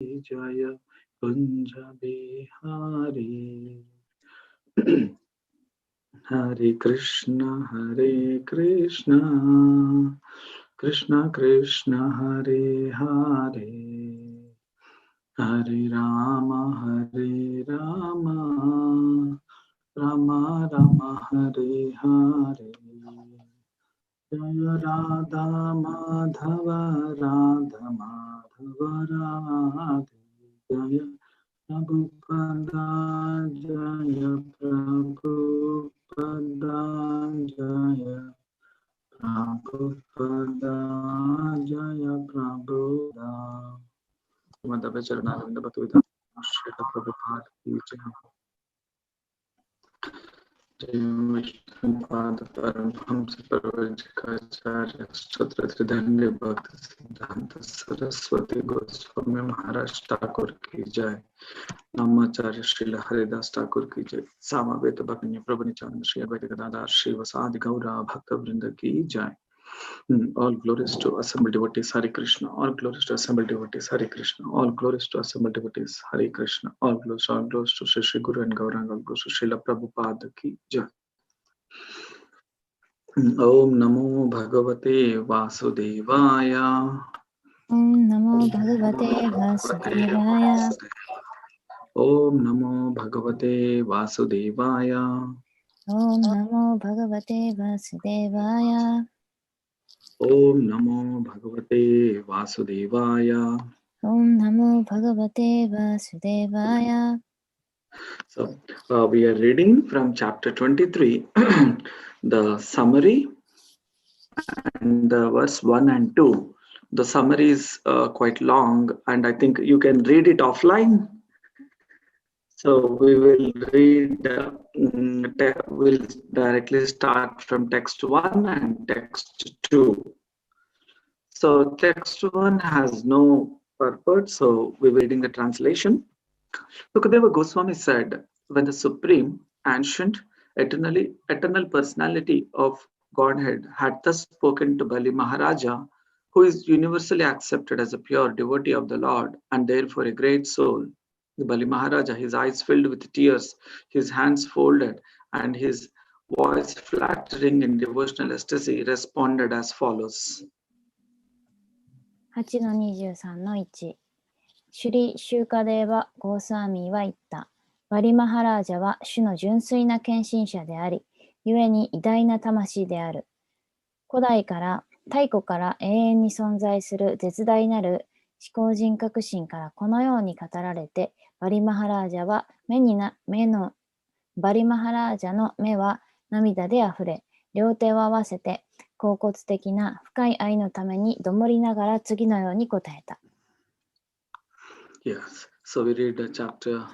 Jaya Kunja Bihari. Hare Krishna, Krishna Krishna, Hare Hare, Hare Rama, Rama Rama, Hare Hare. Jaya Radha Madhava, Radha Madhava, Radhe. Jaya Prabhupada, Jaya Prabhupada, Jaya Prabhupada, Jaya Prabhupada. Madhava Charanarvinda Bhaktivedanta Shri Prabhupada Ki Jai. Viष्णुपाद Paramhans प्रवचकाचार्य स्तोत्र त्रिदंड भक्त सिद्धांत सरस्वती गोस्वामी महाराज ठाकुर की जय. नामाचार्य श्री हरिदास ठाकुर की जय. सामवेद भक्ति प्रभु नित्यानंद श्री अद्वैत गदाधर श्री वसादि गौरा भक्त वृंद की जय. All glories to assembled devotees, Hare Krishna. All glories to assembled devotees, Hare Krishna. All glories to assembled devotees, Hare Krishna. All glories to Shri Shri Guru and Gauranga, all glories to Srila Prabhupada ki jai. Om Namo Bhagavate Vasudevaya. Om Namo Bhagavate Vasudevaya. Om Namo Bhagavate Vasudevaya. Om Namo Bhagavate Vasudevaya. Om Namo Bhagavate Vasudevaya. Om Namo Bhagavate Vasudevaya. So we are reading from chapter 23, the summary and the verse 1 and 2. The summary is quite long and I think you can read it offline. So we will read, we'll directly start from text 1 and text 2. So text 1 has no purport, so we're reading the translation. Sukadeva Goswami said, when the supreme, ancient, eternal personality of Godhead had thus spoken to Bali Maharaja, who is universally accepted as a pure devotee of the Lord and therefore a great soul, the Bali Maharaja, his eyes filled with tears, his hands folded, and his voice flattering in devotional ecstasy, responded as follows. 8-23-1。シュリ・シューカデーバ・ゴーサーミーは言った。バリ・マハラージャは主の純粋な献身者であり、故に偉大な魂である。太古から永遠に存在する絶大なる思考人格心からこのように語られて、バリ・マハラージャの目は涙であふれ、両手を合わせて、恍惚的な深い愛のためにどもりながら次のように答えた。Yes, so we read the chapter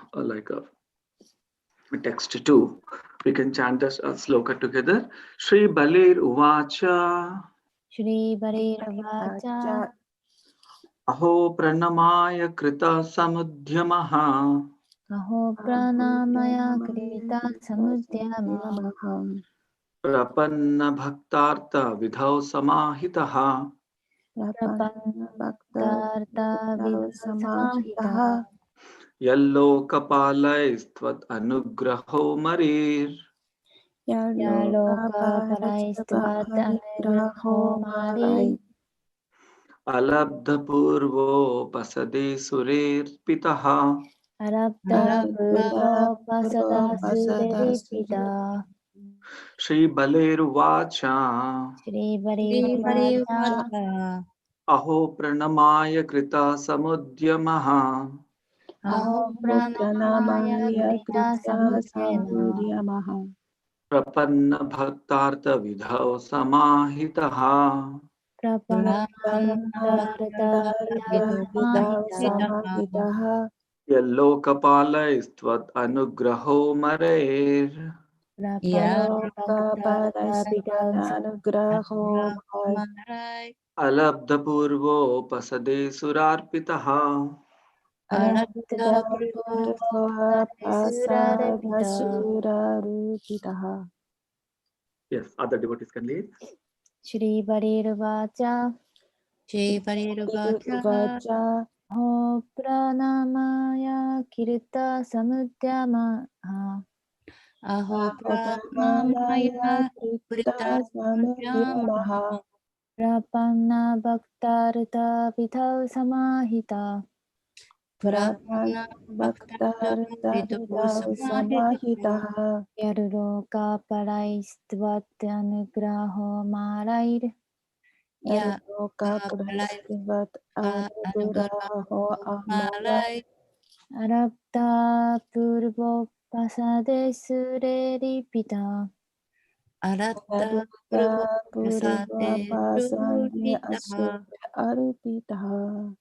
text 2. We can chant this sloka together. Shri Balir Uvacha. Shri Balir Uvacha. Aho Pranamaya Krita Samudhyamaha. Aho Pranamaya Krita Samudhyamaha. Prapanna Bhaktartha Vidhau Samahitaha. Yallo Kapalaistvat Anugraho Marir. Alabdha Purvo Pasade Surer Pitaha. Shri Baler Vacha. Aho Pranamaya Krita Samudyamaha. Aho Pranamaya Krita Samudyamaha. Prapanna Bhaktartha Vidhau Samahitaha. Yallokapala istvat anugraho marer. Alabdha purvo pasade surarpitaha. Yes, other devotees can lead. Shri Balir Vacha. Shri Balir Vacha. ホプラナマヤキルタサムティアマハアホプラナナマヤクリタサムディアマハプラパンナバクタルタビタウサマヒタプラプラパナバクタルタビダウサマヒタハヤルローカパライストワテアヌグラホマライルヤルロカプラスティバトアルグラホアマライアラプタプルボパサデスレリピタアラヤタルプルボタプルサバデパサンディルリアスタアルピタハ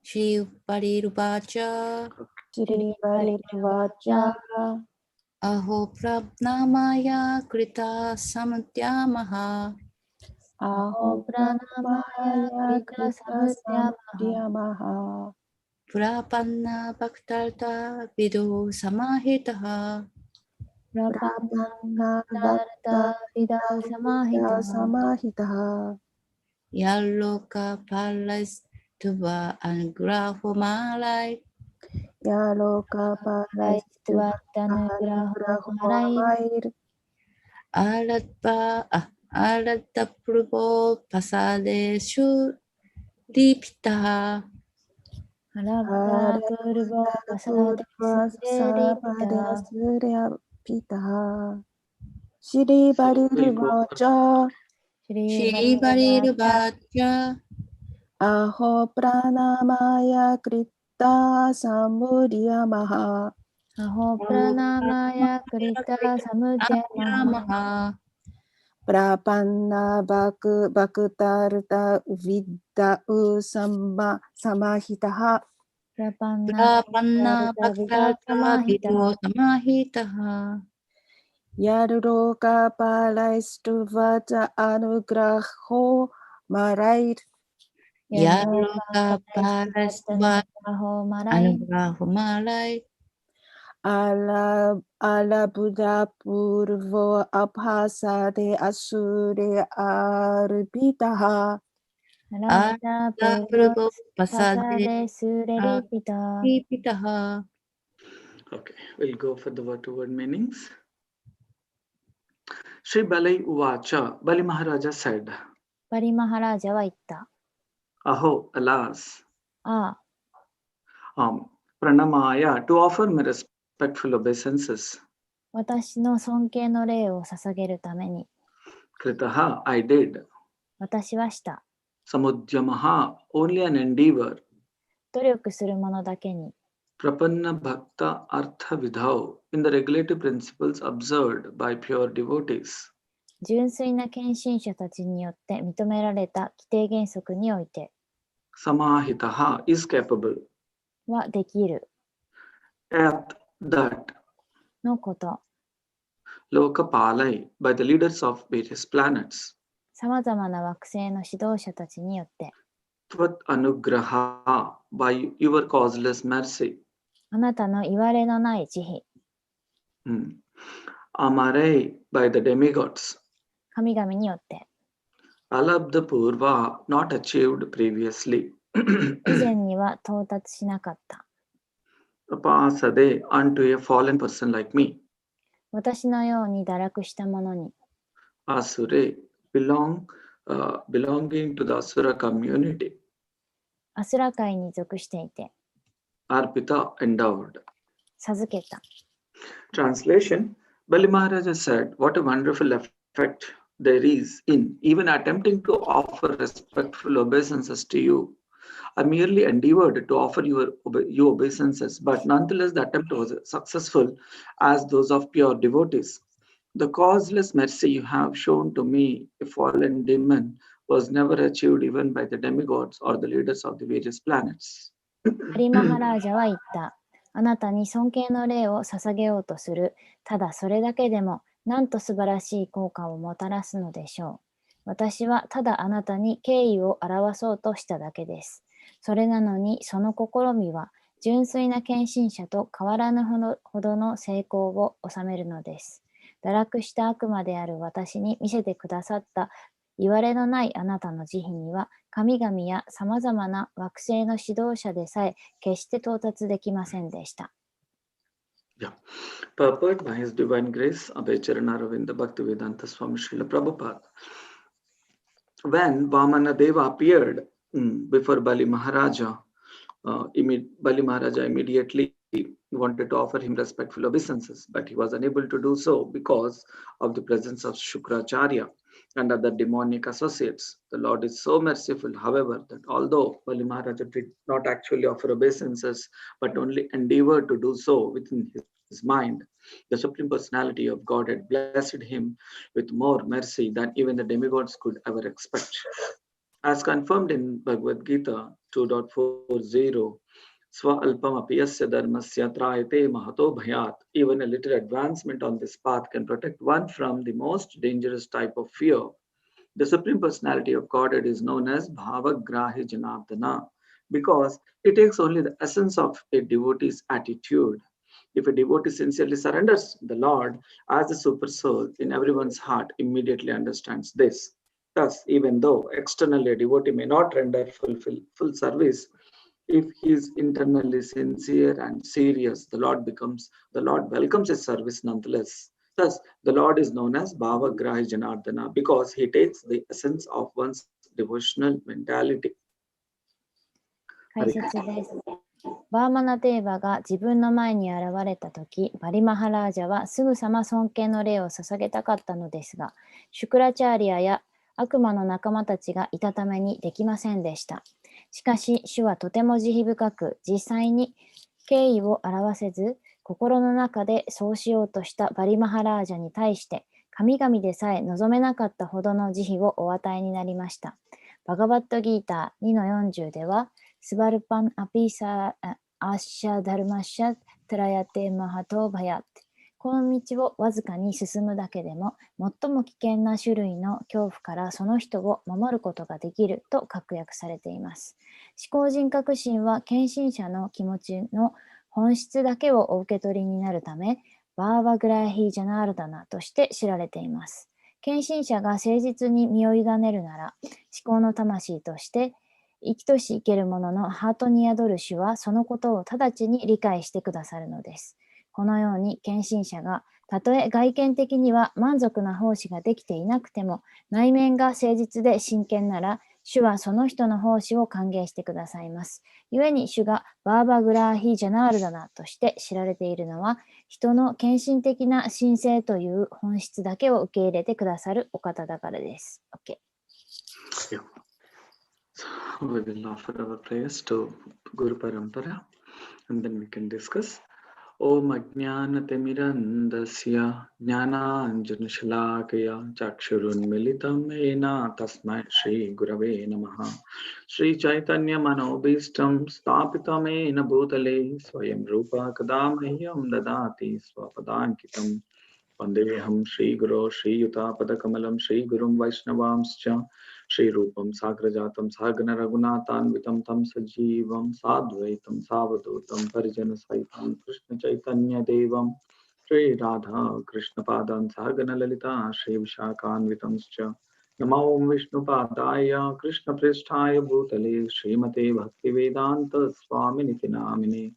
シリウパリルバチャシリバリルワチャアホプラナマヤクリタサムティアマハアホプラマヤクリタサムディアマハプラパナバクタルタビドサマヒタハプラプラパンパンナナバダルタビダウサマヒタサマヒタハヤロカパラストバアングラフォマライヤロカパラストバアヌグラホアマイルアラタプルボパサデシュリピタアラアプタレプルボパサプデルスレリサピタバデスレアピタシリバ So リ we'll ル go バ for チャシリシバリバリルバチャバチャアホプラナマヤクリタサムリアマハアホプラナマヤクリタサムティアマハハプラパンナバクタルタウィッダウサマヒタハプラパンプナラパンダルナバクタビダウタルタサマヒタビドサマヒタハヤルロカパライストバタアヌグラホマライルヤロヤロカパラスバアホマラアヌイブラフマライアラブダプルボアパサデアスレアルピタハアラプタプアルボプルボパパササデデスレリピタリピタハ Okay, we'll go for the word to word meanings. Sri Balai Uvacha, Bali Maharaja said, バリマハラージャは言った。 Aho, alas, ああ、 Pranamaya, to offer me respectful obeisances. 私の尊敬の礼を捧げるために、 Kritaha, I did. 私はした。 Samudyamaha, only an endeavor. 努力する者だけに、 Prapanna Bhakta Artha Vidhau, in the regulative principles observed by pure devotees. 純粋な献身者たちによって認められた規定原則において Samahitaha is capable. はできる At that, のこと。 Lokapalai, by the leaders of various planets. さまざまな惑星の指導者たちによって、 Tvat Anugraha, by your causeless mercy. あなたの言われのない慈悲、 Amare, by the demigods. 神々によって、 Alabdha Purva, not achieved previously. 以前には到達しなかった。 Apasade, unto a fallen person like me. 私のように堕落した者に、 Asure, belonging to the Asura community. アスラ界に属していて、 Arpita, endowed. 授けた。 Translation, Bali Maharaja said, what a wonderful effect there is in even attempting to offer respectful obeisances to you. I merely endeavored to offer you obeisances, but nonetheless the attempt was successful as those of pure devotees. The causeless mercy you have shown to me, a fallen demon, was never achieved even by the demigods or the leaders of the various planets. バリマハラージャは言った。あなたに尊敬の礼を捧げようとする。ただそれだけでも、なんと素晴らしい効果をもたらすのでしょう。私はただあなたに敬意を表そうとしただけです。それなのに、その試みは、純粋な献身者と変わらぬほどの成功を収めるのです。堕落した悪魔である私に見せてくださったいわれのないあなたの慈悲には、神々やさまざまな惑星の指導者でさえ決して到達できませんでした。Yeah. Purport by His Divine Grace, Abhay Charanaravindra Bhaktivedanta Swami Srila Prabhupada. When Vamanadeva appeared before Bali Maharaja, Bali Maharaja immediately wanted to offer him respectful obeisances, but he was unable to do so because of the presence of Shukracharya and other demonic associates. The Lord is so merciful, however, that although Bali Maharaja did not actually offer obeisances, but only endeavored to do so within his mind, the Supreme Personality of God had blessed him with more mercy than even the demigods could ever expect. As confirmed in Bhagavad Gita 2.40, Swa-alpam apiyasya dharmasya trayate mahato bhayat. Even a little advancement on this path can protect one from the most dangerous type of fear. The Supreme Personality of Godhead is known as Bhavagrahi Janardana because it takes only the essence of a devotee's attitude. If a devotee sincerely surrenders, the Lord, as the super soul in everyone's heart, immediately understands this. Thus, even though externally a devotee may not render full service, if he is internally sincere and serious, the Lord welcomes his service nonetheless. Thus, the Lord is known as Bhavagrahi Janardana because he takes the essence of one's devotional mentality. 解説です。バーマナデーバが自分の前に現れたとき、バリマハラージャはすぐさま尊敬の礼を捧げたかったのですが、シュクラチャーリアや悪魔の仲間たちがいたためにできませんでした。しかし、主はとても慈悲深く、実際に敬意を表せず、心の中でそうしようとしたバリマハラージャに対して、神々でさえ望めなかったほどの慈悲をお与えになりました。バガバットギーター 2-40 では、スバルパンアピーサーアッシャダルマシャトラヤテマハトバヤッこの道をわずかに進むだけでも最も危険な種類の恐怖からその人を守ることができると確約されています。思考人格心は献身者の気持ちの本質だけをお受け取りになるため、バーバグラーヒージャナールダナとして知られています。献身者が誠実に身を委ねるなら、思考の魂として生きとし生ける者のハートに宿る主はそのことを直ちに理解してくださるのです。このように献身者がたとえ外見的には満足な奉仕ができていなくても内面が誠実で真剣なら主はその人の奉仕を歓迎してくださいます。故に主がバーバグラーヒ・ジャナールダナとして知られているのは人の献身的な神聖という本質だけを受け入れてくださるお方だからです。OK。So we will offer our prayers to Guru Parampara and then we can discuss. Om Ajnanatimirandasya Jnananjanashalakaya Chakshurunmilitam Ena Tasmai Shri Gurave Namaha Shri Chaitanya Manobhistam Stapitam Ena Bhutale Swayam Rupa Kadamahyam Dadati Swapadankitam Vandeham Shri Guru Shri Yuta Padakamalam Shri Gurum Vaishnavamscha Shri Rupam Sagrajatam Sagana Raghunathanvitam Tam Sajivam Sadvaitam Savadutam Parijana Saitam Krishna Chaitanya Devam Shri Radha Krishna Padan Sagana Lalita Shri Vishakhanvitamscha Namo Vishnu Padaya Krishna Pristhaya Bhutale Srimate Bhaktivedanta Swaminiti Namine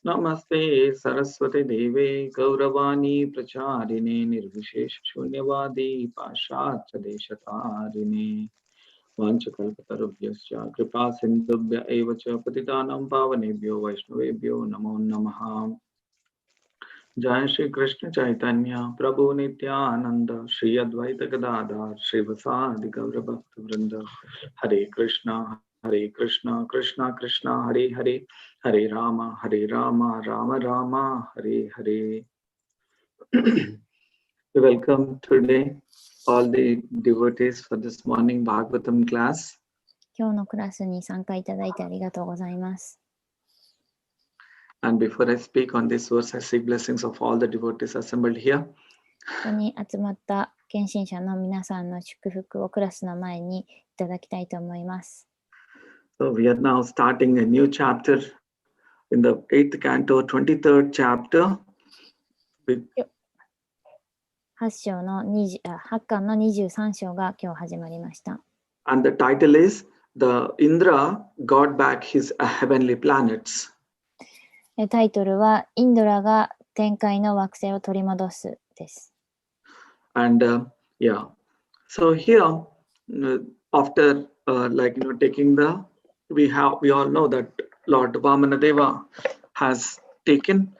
Namaste Saraswati Deve Gauravani Pracharine Nirvishesh Shunyavadi Pashacha Deshatarine Vanchakalpatarubhyascha Kripa Sindhubhya Evacha Patitanam Pavanebhyo Vaishnavebhyo Namo Namaha Jai Shri Krishna Chaitanya Prabhu Nityananda Shri Advaita Gadadhar Shri Vasadi Gaura Bhakta Vrinda Hare Krishna Krishna Krishna Hare Hare Hare Rama Rama Rama Hare Hare. We welcome today all the devotees for this morning Bhagavatam class. 今日のクラスに参加いただいてありがとうございます。And before I speak on this verse, I seek blessings of all the devotees assembled here. ここに集まった献身者の皆さんの祝福をクラスの前にいただきたいと思います。So we are now starting a new chapter in the 8th canto, 23rd chapter. 8章の8巻の23章が今日始まりました。And the title is The Indra Got Back His Heavenly Planets. タイトルはインドラが天界の惑星を取り戻すです。And so here after taking we all know that Lord Vamanadeva has taken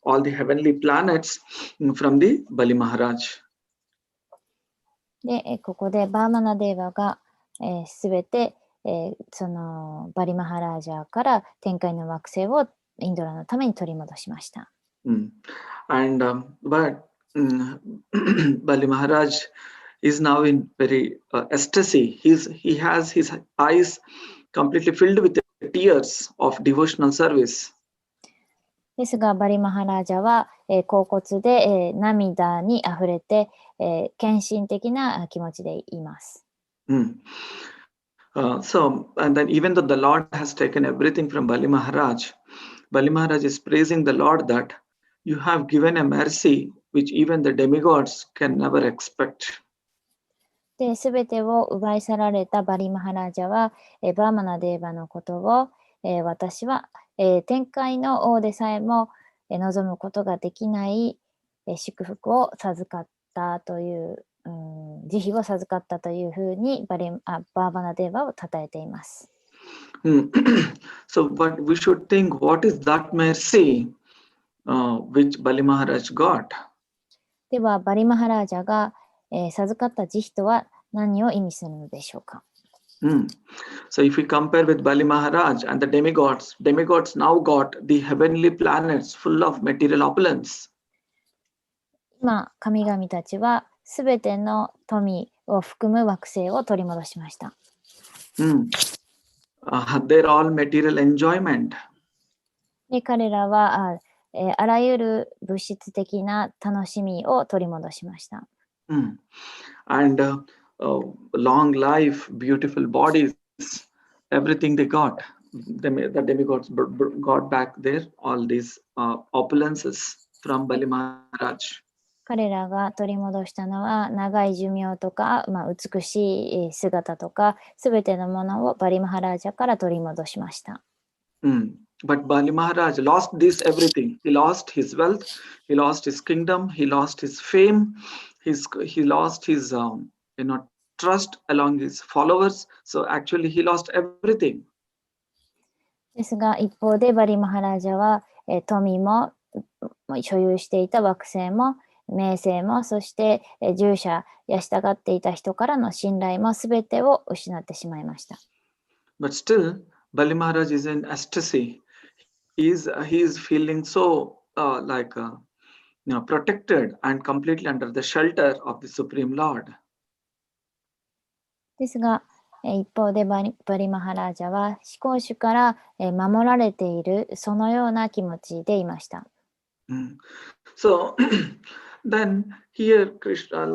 all the heavenly planets from the Bali Maharaj. で、ここでバーマナデーバがすべてそのバリマハラージャから天界の惑星をインドラのために取り戻しました。And but Bali Maharaj is now in very ecstasy. He has his eyes completely filled with tears of devotional service. ですがバリマハラージャは恍惚で涙にあふれて献身的な気持ちでいます。So, and then even though the Lord has taken everything from Bali Maharaj is praising the Lord that you have given a mercy which even the demigods can never expect. で、すべてを奪い去られたバリマハラージャはバーマナデーバのことを私は天界の王でさえも望むことができない祝福を授かったという慈悲を授かったというふうにバーバナデーバを称えています。So, but we should think what is that mercy which Bali Maharaj got? では、バリマハラージャが授かった慈悲とは何を意味するのでしょうか。So if we compare with Bali Maharaj and the demigods now got the heavenly planets full of material opulence. 今、神々たちはすべての富を含む惑星を取り戻しました。They're all material enjoyment. で、彼らはあらゆる物質的な楽しみを取り戻しました。And long life, beautiful bodies, everything they got. The demigods got back all these opulences from Bali Maharaj. 彼らが取り戻したのは長い寿命とか、美しい姿とかすべてのものをバリマハラージャから取り戻しました。But Bali Maharaj lost this everything. He lost his wealth, he lost his kingdom, he lost his fame, he lost his trust along his followers. So actually he lost everything. ですが一方でバリマハラージャは富も所有していた惑星も名声もそして従者や従っていた人からの信頼もすべてを失ってしまいました。But still, Bali Maharaj is in ecstasy. He is feeling so protected and completely under the shelter of the Supreme Lord. ですが一方でバリマハラージャは思考主から守られているそのような気持ちでいました。So then here Krishna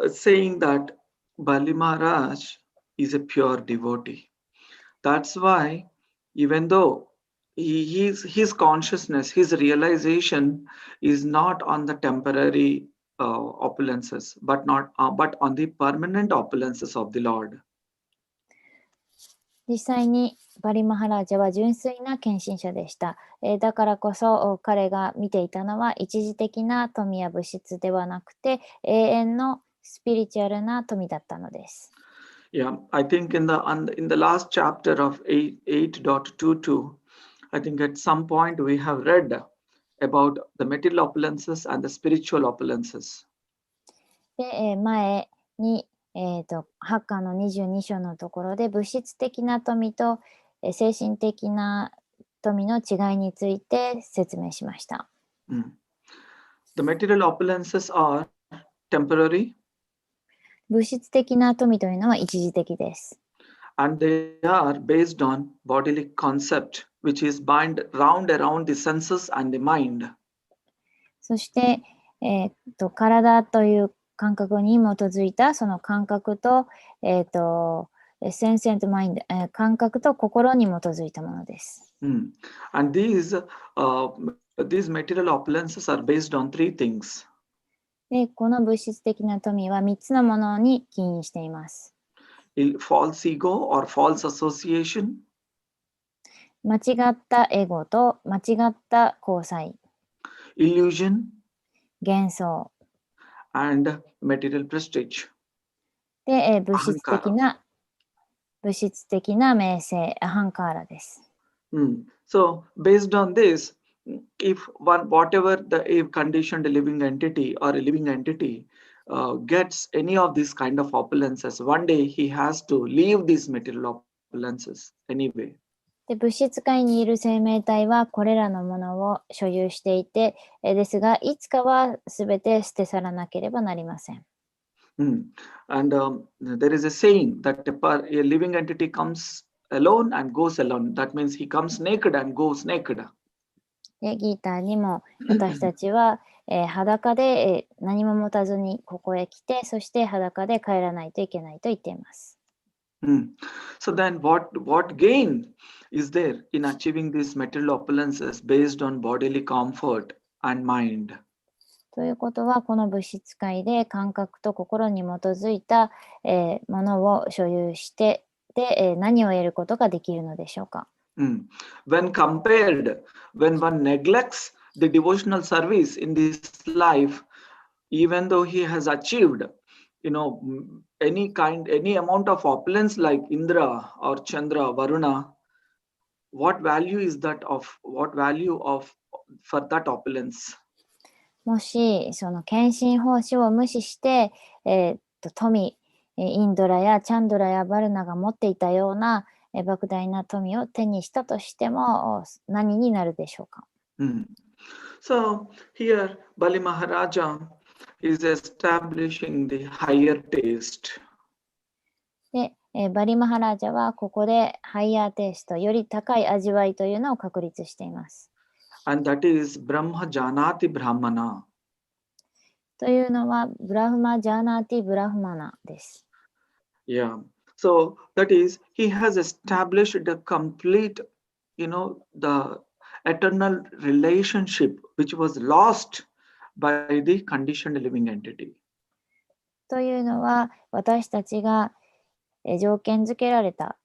saying that Bali Maharaj is a pure devotee. That's why even though his consciousness, his realization is not on the temporary opulences, but on the permanent opulences of the Lord. 実際にバリマハラージャは純粋な献身者でした。だからこそ彼が見ていたのは一時的な富や物質ではなくて永遠のスピリチュアルな富だったのです。Yeah, I think in the last chapter of 8.22, I think at some point we have read about the material opulences and the spiritual opulences. で、前に8巻の22章のところで物質的な富と精神的な富の違いについて説明しました。The material opulences are temporary. 物質的な富というのは一時的です。And they are based on bodily concept, which is bind round around the senses and the mind. そして、体という感覚に基づいたその感覚と、sense and mind、感覚と心に基づいたものです。And these material opulences are based on three things. で、この物質的な富は3つのものに起因しています。False ego or false association, 間違ったエゴと間違った交際、 illusion, 幻想 and material prestige. で、物質的な名声、アハンカーラです。So based on this, if whatever a conditioned living entity or a living entity gets any of these kind of opulences, one day he has to leave these material opulences anyway. で、物質界にいる生命体はこれらのものを所有していて、ですが、いつかはすべて捨て去らなければなりません。And there is a saying that a living entity comes alone and goes alone. That means he comes naked and goes naked. で、ギーターにも私たちは、裸で、何も持たずにここへ来て、そして裸で帰らないといけないと言っています。So then what gain is there in achieving these material opulences based on bodily comfort and mind? ということは、この物質界で感覚と心に基づいた、ものを所有して、で、何を得ることができるのでしょうか。When compared, when one neglects the devotional service in this life, even though he has achieved, any amount of opulence like Indra or Chandra, Varuna, what value for that opulence? もし、その献身奉仕を無視して、富、インドラやチャンドラやバルナが持っていたような、莫大な富を手にしたとしても何になるでしょうか。So here Bali Maharaja is establishing the higher taste. で、バリマハラージャはここでハイヤーテイスト、より高い味わいというのを確立しています。And that is Brahma Janati Brahmana. というのはブラフマジャーナーティブラフマナです。Yeah. So that is, he has established a complete, the eternal relationship which was lost by the conditioned living entity. というのは私たちが条件付けられた、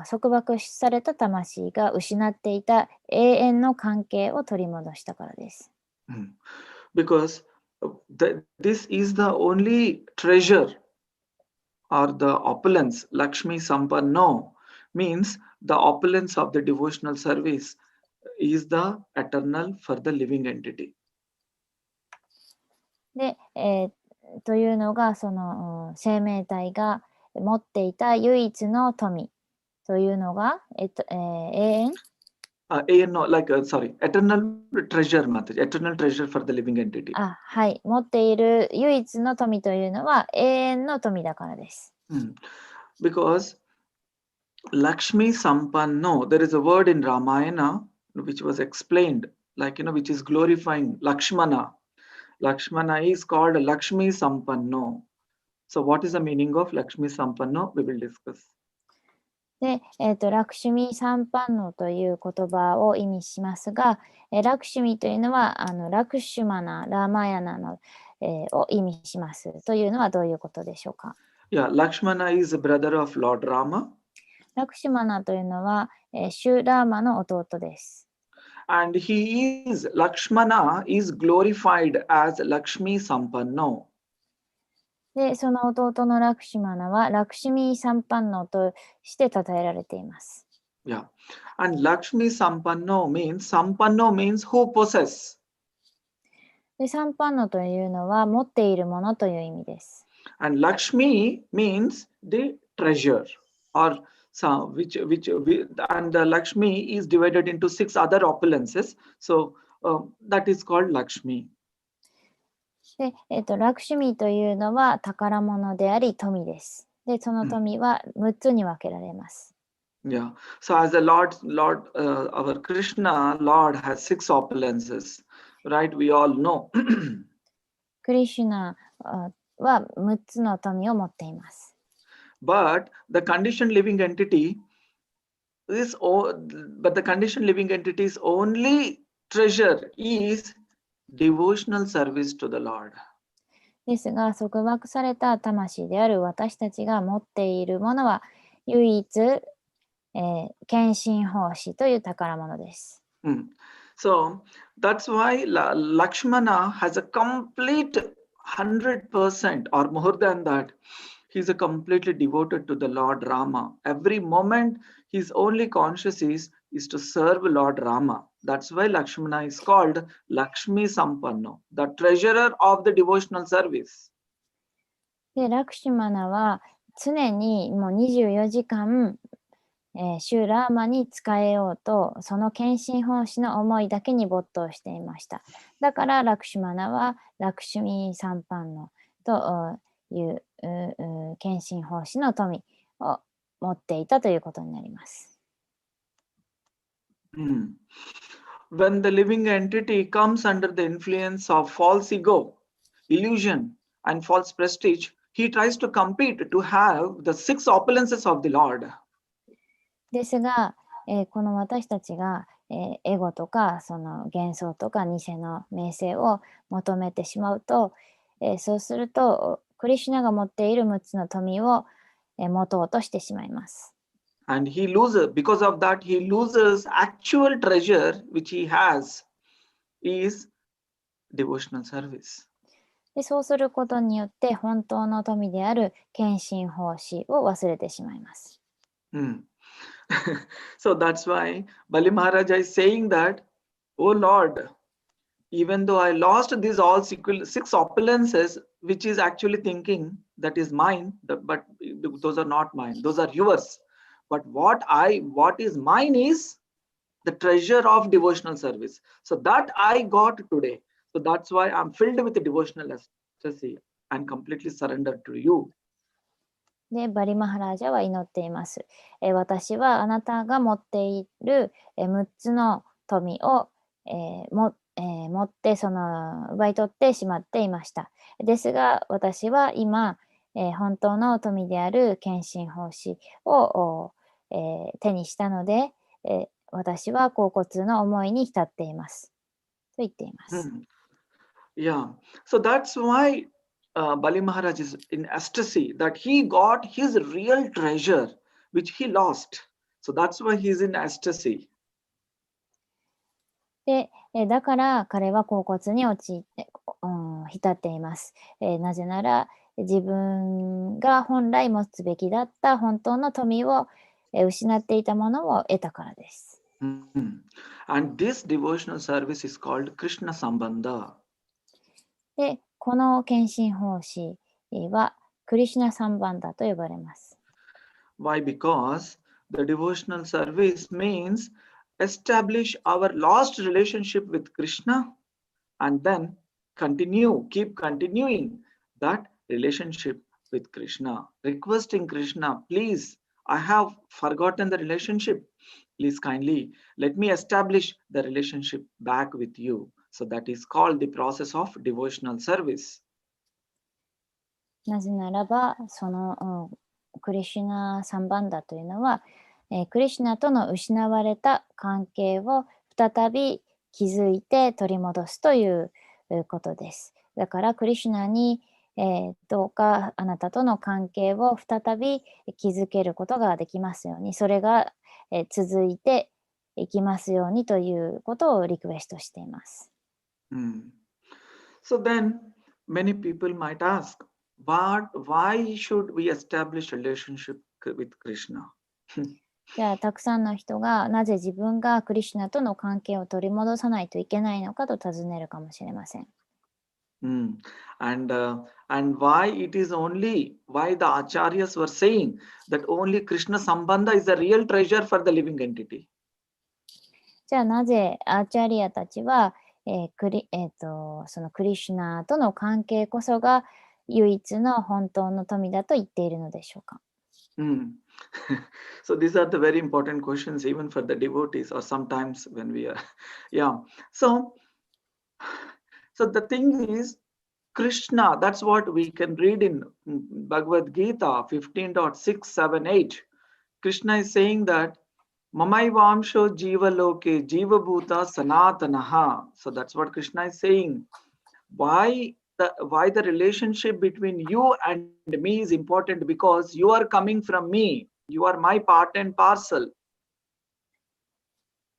束縛された魂が失っていた永遠の関係を取り戻したからです。Because this is the only treasure or the opulence, Lakshmi Sampanno, means the opulence of the devotional service is the eternal for the living entity. で、というのがその生命体が持っていた唯一の富というのが、永遠eternal treasure, eternal treasure for the living entity. はい、持っている唯一の富というのは永遠の富だからです。Because Lakshmi Sampanno, there is a word in Ramayana which was explained, which is glorifying Lakshmana. Lakshmana is called Lakshmi Sampanno. So what is the meaning of Lakshmi Sampanno? We will discuss. で、ラクシュミサンパンノという言葉を意味しますが、ラクシュミというのはラクシュマナ、ラーマヤナの、を意味しますというのはどういうことでしょうか。Yeah, Lakshmana is a brother of Lord Rama. ラクシュマナというのは、シュラーマの弟です。And Lakshmana is glorified as Lakshmi Sampanno. で、その弟のラクシュマナはラクシュミサンパンノとして称えられています。Yeah. And Lakshmi Sampanno means who possess. で、サンパンノというのは持っているものという意味です。And Lakshmi means the treasure, or and the Lakshmi is divided into 6 other opulences. So that is called Lakshmi. で、ラクシュミというのは宝物であり富です。で、その富は6つに分けられます。Yeah. So as the Lord, our Krishna, Lord has 6 opulences, right? We all know. クリシュナは6つの富を持っています。But the conditioned living entity's only treasure is devotional service to the Lord. ですが、束縛された魂である私たちが持っているものは、唯一、献身奉仕という宝物です。So that's why Lakshmana has a complete 100% or more than that. He's a completely devoted to the Lord Rama. Every moment his only conscious is to serve Lord Rama. That's why Lakshmana is called Lakshmi Sampanno, the treasurer of the devotional service. で、ラクシュマナは常にもう24時間、シュラーマに仕えようと、その献身奉仕の思いだけに没頭していました。だからラクシュマナはラクシュミサンパンノという献身奉仕の富を持っていたということになります。When the living entity comes under the influence of false ego, illusion, and false prestige, he tries to compete to have the six opulences of the Lord. ですが、この私たちが、エゴとかその幻想とか偽の名声を求めてしまうと、そうするとクリシュナが持っている6つの富を、持とうとしてしまいます。And he loses, because of that, he loses actual treasure which he has is devotional service. でそうすることによって本当の富である献身奉仕を忘れてしまいます。So that's why Bali Maharaja is saying that, oh Lord, even though I lost these all six opulences, which is actually thinking that is mine, but those are not mine, those are yours. But what is mine is the treasure of devotional service. So that I got today. So that's why I'm filled with the devotional ecstasy and completely surrendered to you. で、バリマハラージャは祈っています。私はあなたが持っている、6つの富を、持って奪い取ってしまっていました。ですが私は今、本当の富である献身奉仕を、手にしたので、私は恍惚の思いに浸っていますと言っています。Yeah, so that's why Bali Maharaj is in ecstasy that he got his real treasure which he lost. So that's why he's in ecstasy. で、だから彼は恍惚に陥って、浸っています。なぜなら自分が本来持つべきだった本当の富を、失っていたものを得たからです。And this devotional service is called Krishna Sambandha. で、この献身奉仕はクリシュナサンバンダと呼ばれます。Why? Because the devotional service means establish our lost relationship with Krishna and then keep continuing that relationship with Krishna, requesting Krishna, please, I have forgotten the relationship. Please kindly let me establish the relationship back with you. So that is called the process of devotional service. なぜならば、その、クリシュナサンバンダというのは、クリシュナとの失われた関係を再び築いて取り戻すということです。だからクリシュナに、どうかあなたとの関係を再び築けることができますように、それが、続いていきますようにということをリクエストしています。So then many people might ask, why should we establish a relationship with Krishna? じゃあたくさんの人がなぜ自分がクリシュナとの関係を取り戻さないといけないのかと尋ねるかもしれません。And why it is only why the acharyas were saying that only Krishna Sambandha is the real treasure for the living entity. じゃあなぜアーチャリアたちは、そのクリシュナとの関係こそが唯一の本当の富だと言っているのでしょうか。So these are the very important questions even for the devotees or sometimes when we are so the thing is Krishna, that's what we can read in Bhagavad Gita 15.678. Krishna is saying that Mamaivamsho Jiva Loke Jiva Bhuta Sanatanaha. So that's what Krishna is saying. Why why the relationship between you and me is important, because you are coming from me. You are my part and parcel.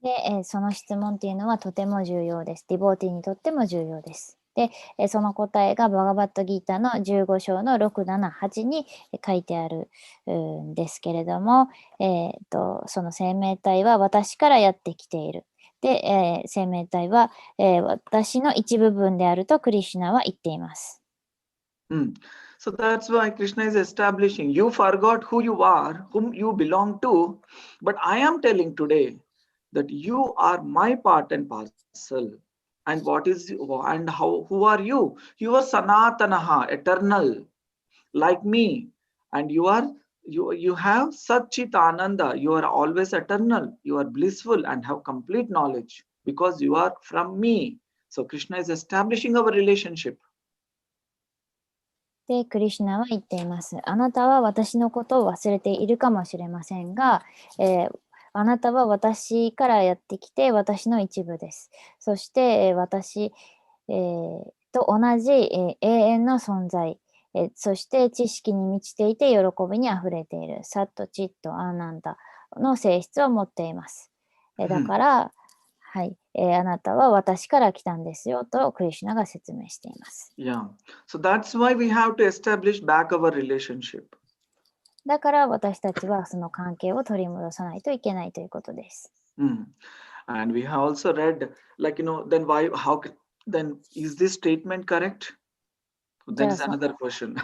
で、その質問っていうのはとても重要です。ディボーティーにとっても重要です。で、その答えがバガバットギータの15章の6、7、8に書いてあるんですけれども、その生命体は私からやってきている。で、生命体は、私の一部分であるとクリシュナは言っています。So that's why Krishna is establishing, you forgot who you are, whom you belong to, but I am telling today that you are my part and parcel. And what is and how? Who are you? You are Sanatanaha, eternal, like me. And you have Satchit Ananda. You are always eternal. You are blissful and have complete knowledge because you are from me. So Krishna is establishing our relationship. で、クリシュナは言っています。あなたは私のことを忘れているかもしれませんが、あなたは私からやってきて私の一部です。そして、私、と同じ、永遠の存在、そして知識に満ちていて喜びにあふれているサット、チット、アーナンダの性質を持っています。だから、はい、あなたは私から来たんですよとクリシュナが説明しています。Yeah. So that's why we have to establish back our relationship. だから私たちはその関係を取り戻さないといけないということです。And we have also read, like, then then is this statement correct? That is another question.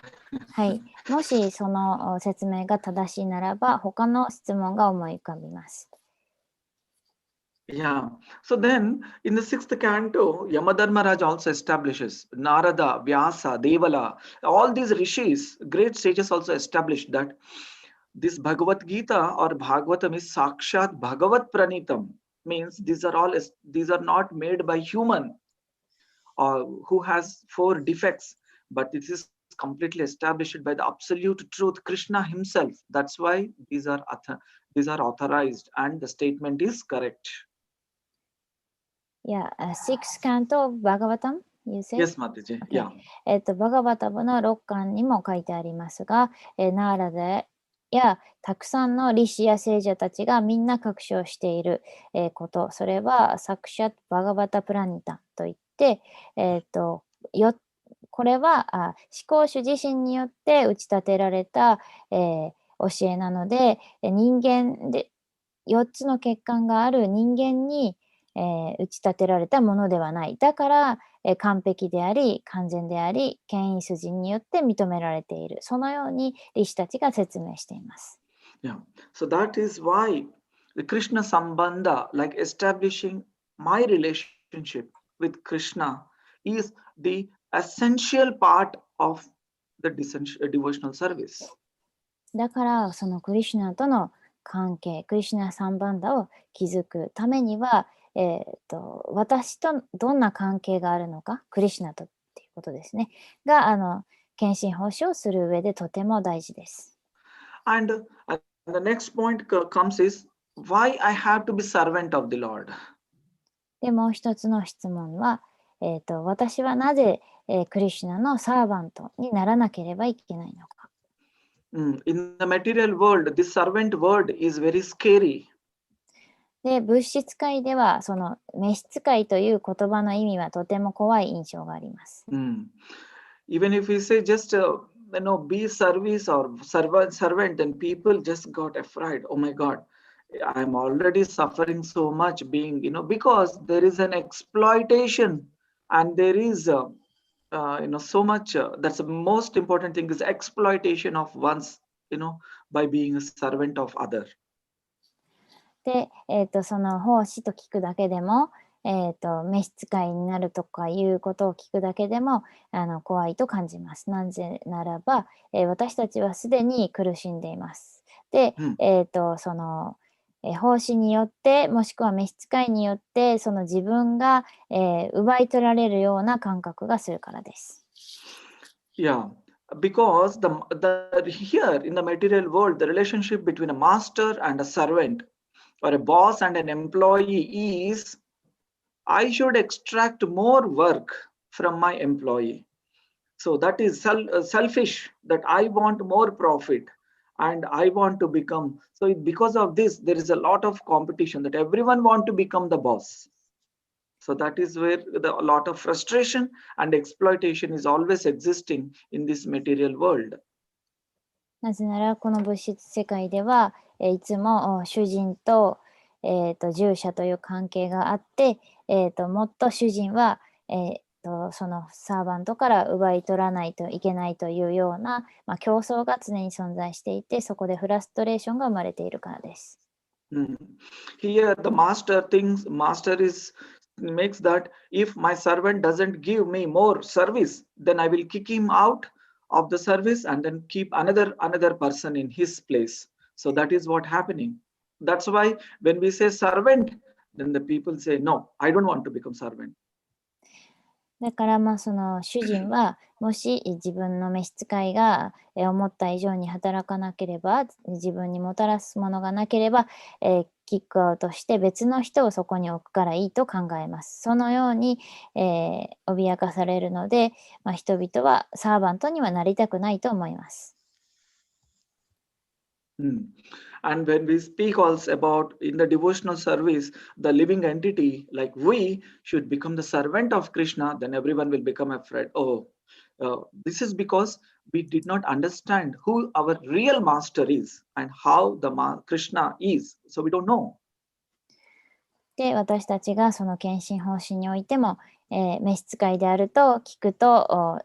はい。もしその説明が正しいならば、他の質問が思い浮かびます。Yeah. So then in the 6th canto, Yamadharmaraj also establishes Narada, Vyasa, Devala, all these rishis, great sages also established that this Bhagavad Gita or Bhagavatam is Sakshat Bhagavat Pranitam. Means these are not made by human or who has 4 defects, but it is completely established by the absolute truth, Krishna himself. That's why these are authorized and the statement is correct. Yeah, six canto of Bhagavatam, you say? Yes, Mataji. Okay. Yeah. バガバタブの6巻にも書いてありますが、ナーラダやたくさんのリシや聖者たちがみんな確証している、こと、それはサクシャッバガバタプラニタといって、これは思考主自身によって打ち立てられた、教えなので、人間で4つの欠陥がある人間に打ち立てられたものではない。だから、完璧であり、完全であり、権威筋によって認められている。そのように弟子たちが説明しています。Yeah. So that is why the Krishna Sambandha, like establishing my relationship with Krishna, is the essential part of the devotional service. だから、そのクリシュナとの関係、クリシュナサンバンダを築くためには、私とどんな関係があるのか、クリシュナとっていうことですね。が、献身奉仕をする上でとても大事です。And the next point comes is why I have to be servant of the Lord. で、もう一つの質問は、私はなぜ、クリシュナのサーバントにならなければいけないのか。In the material world, this servant word is very scary. で、物質界ではその召使いという言葉の意味はとても怖い印象があります。Even if we say just be service or servant, then people just got afraid. Oh my God, I'm already suffering so much being, because there is an exploitation and there is so much. That's the most important thing is exploitation of one's, by being a servant of other. で、その奉仕と聞くだけでも、召使いになるとかいうことを聞くだけでも怖いと感じます。なぜならば、私たちはすでに苦しんでいます。で、その、奉仕によってもしくは召使いによってその自分が、奪い取られるような感覚がするからです。Yeah. Because here in the material world, the relationship between a master and a servant or a boss and an employee is I should extract more work from my employee. So that is selfish, that I want more profit and I want to become. So because of this, there is a lot of competition that everyone want to become the boss. So that is where a lot of frustration and exploitation is always existing in this material world. なぜならこの物質世界では、いつも主人と、従者という関係があって、もっと主人は、そのサーバントから奪い取らないといけないというような、競争が常に存在していて、そこでフラストレーションが生まれているからです。Here the master makes that if my servant doesn't give me more service, then I will kick him out of the service and then keep another person in his place. So that is what happening. That's why when we say servant, then the people say, no, I don't want to become servant. だからその主人はもし自分の召使いが思った以上に働かなければ、自分にもたらすものがなければ、キックアウトして別の人をそこに置くからいいと考えます。そのように、脅かされるので、人々はサーバントにはなりたくないと思います。And when we speak also about in the devotional service, the living entity, like we should become the servant of Krishna, then everyone will become afraid. Oh, this is because we did not understand who our real master is and how the Krishna is. So we don't know. で、私たちがその献身方針においても、召使いであると聞くと、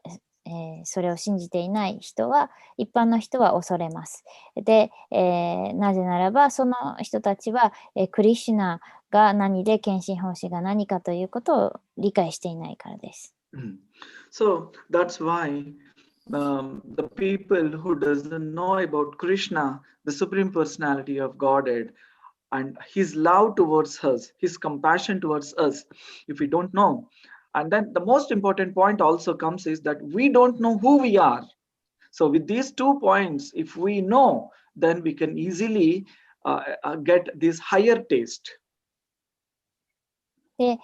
それを信じていない人は、一般の人は恐れます。で、なぜならばその人たちは、クリシュナが何で献身方針が何かということを理解していないからです。So that's why the people who doesn't know about Krishna, the Supreme Personality of Godhead, and his love towards us, his compassion towards us, if we don't know. And then the most important point also comes is that we don't know who we are. So with these 2 points, if we know, then we can easily get this higher taste. で、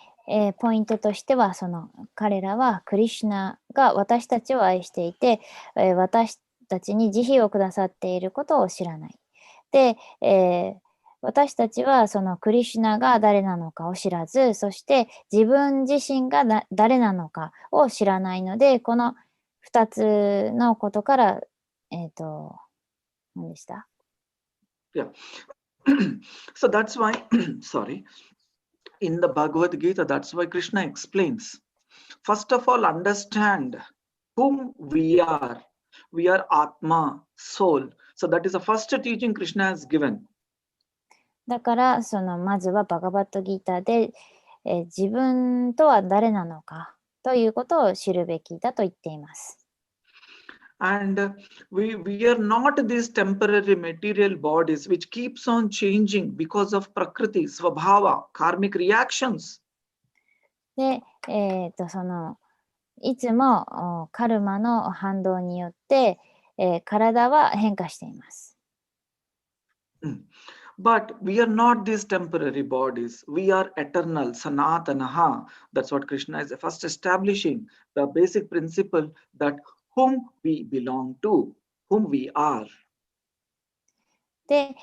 ポイントとしては、その彼らはクリシュナが私たちを愛していて、私たちに慈悲をくださっていることを知らない。で、私たちはそのクリシュナが誰なのかを知らず、そして自分自身が誰なのかを知らないので、この2つのことから、何でした？ Yeah. So that's why, sorry, in the Bhagavad Gita, that's why Krishna explains. First of all, understand whom we are. We are Atma, soul. So that is the first teaching Krishna has given. だからまずはバガバットギーターで、自分とは誰なのかということを知るべきだと言っています。And we are not these temporary material bodies which keeps on changing because of Prakriti, Svabhava, karmic reactions. で、いつもカルマの反動によって、体は変化しています。But we are not these temporary bodies. We are eternal, Sanatanaha. That's what Krishna is first establishing, the basic principle that whom we belong to, whom we are. で、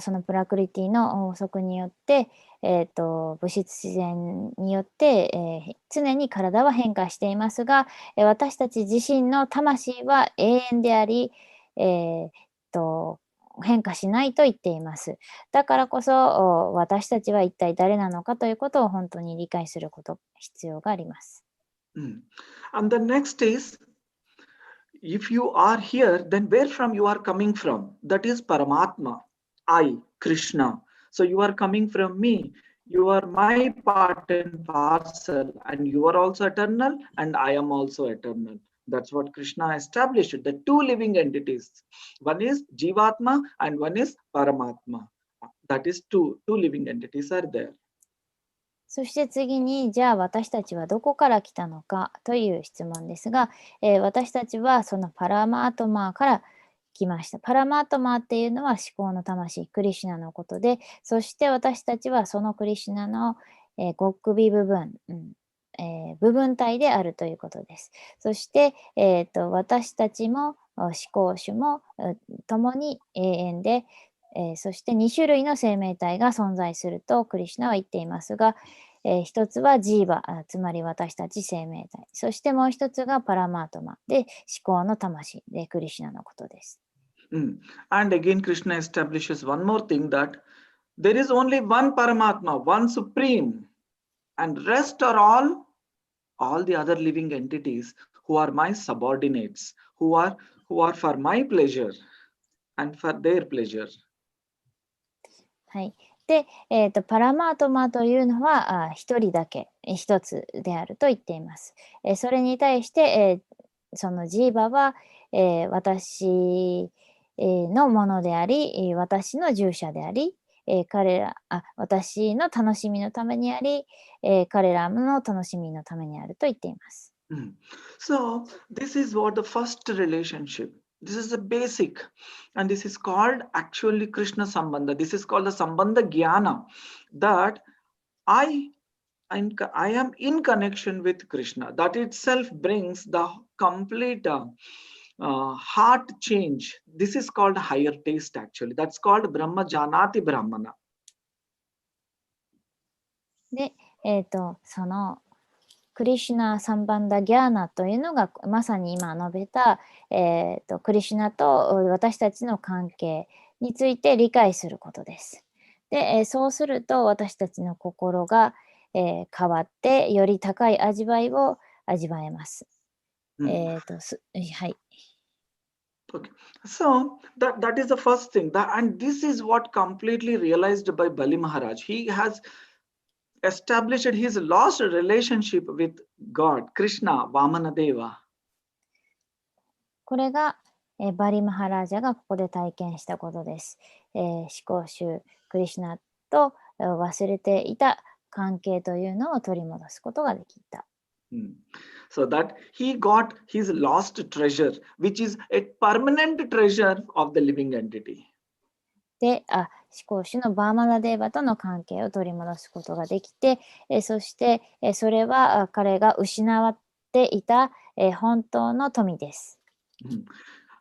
そのプラクリティの法則によって、物質自然によって、常に体は変化していますが、私たち自身の魂は永遠であり、変化しないと言っています。だからこそ私たちは一体誰なのかということを本当に理解すること必要があります。And the next is, if you are here, then where from you are coming from? That is Paramatma, I, Krishna. So you are coming from me. You are my part and parcel, and you are also eternal, and I am also eternal. That's what Krishna established, the 2 living entities. One is Jivatma and one is Paramatma. That is two living entities are there. そして次に、じゃあ私たちはどこから来たのかという質問ですが、私たちはそのパラマートマーから来ました。パラマートマーっていうのは思考の魂、クリシュナのことで、そして私たちはそのクリシュナの、極微部分、部分体であるということです。そして、私たちも思考主も共に永遠で、そして2種類の生命体が存在するとクリシュナは言っていますが、一つはジーバ、つまり私たち生命体。そしてもう一つがパラマートマで思考の魂でクリシュナのことです。And again, Krishna establishes one more thing, that there is only one Paramatma, one Supreme, and rest are all the other living entities who are my subordinates, who are for my pleasure and for their pleasure. はい。で、パラマートマというのは一人だけ、一つであると言っています。それに対して、そのジーバは、私のものであり、私の従者であり、私の楽しみのためにあり、彼らの楽しみのためにあると言っています。So this is what the first relationship. This is the basic, and this is called actually Krishna Sambandha. This is called the Sambandha Jnana, that I am in connection with Krishna. That itself brings the complete heart change. This is called higher taste actually. That's called Brahma Janati Brahmana. で、そのクリシュナ・サンバンダ・ギャーナというのがまさに今述べた、クリシュナと私たちの関係について理解することです。で、そうすると私たちの心が、変わってより高い味わいを味わえます。はい。Okay. So that is the first thing. And this is what completely realized by Bali Maharaj. He has established his lost relationship with God, Krishna, Vamana Deva. これが、バリマハラージャがここで体験したことです。思考主クリシュナと忘れていた関係というのを取り戻すことができた。So that he got his lost treasure, which is a permanent treasure of the living entity. で、思考主のバーマナデーバとの関係を取り戻すことができて、そして、それは彼が失っていた、本当の富です。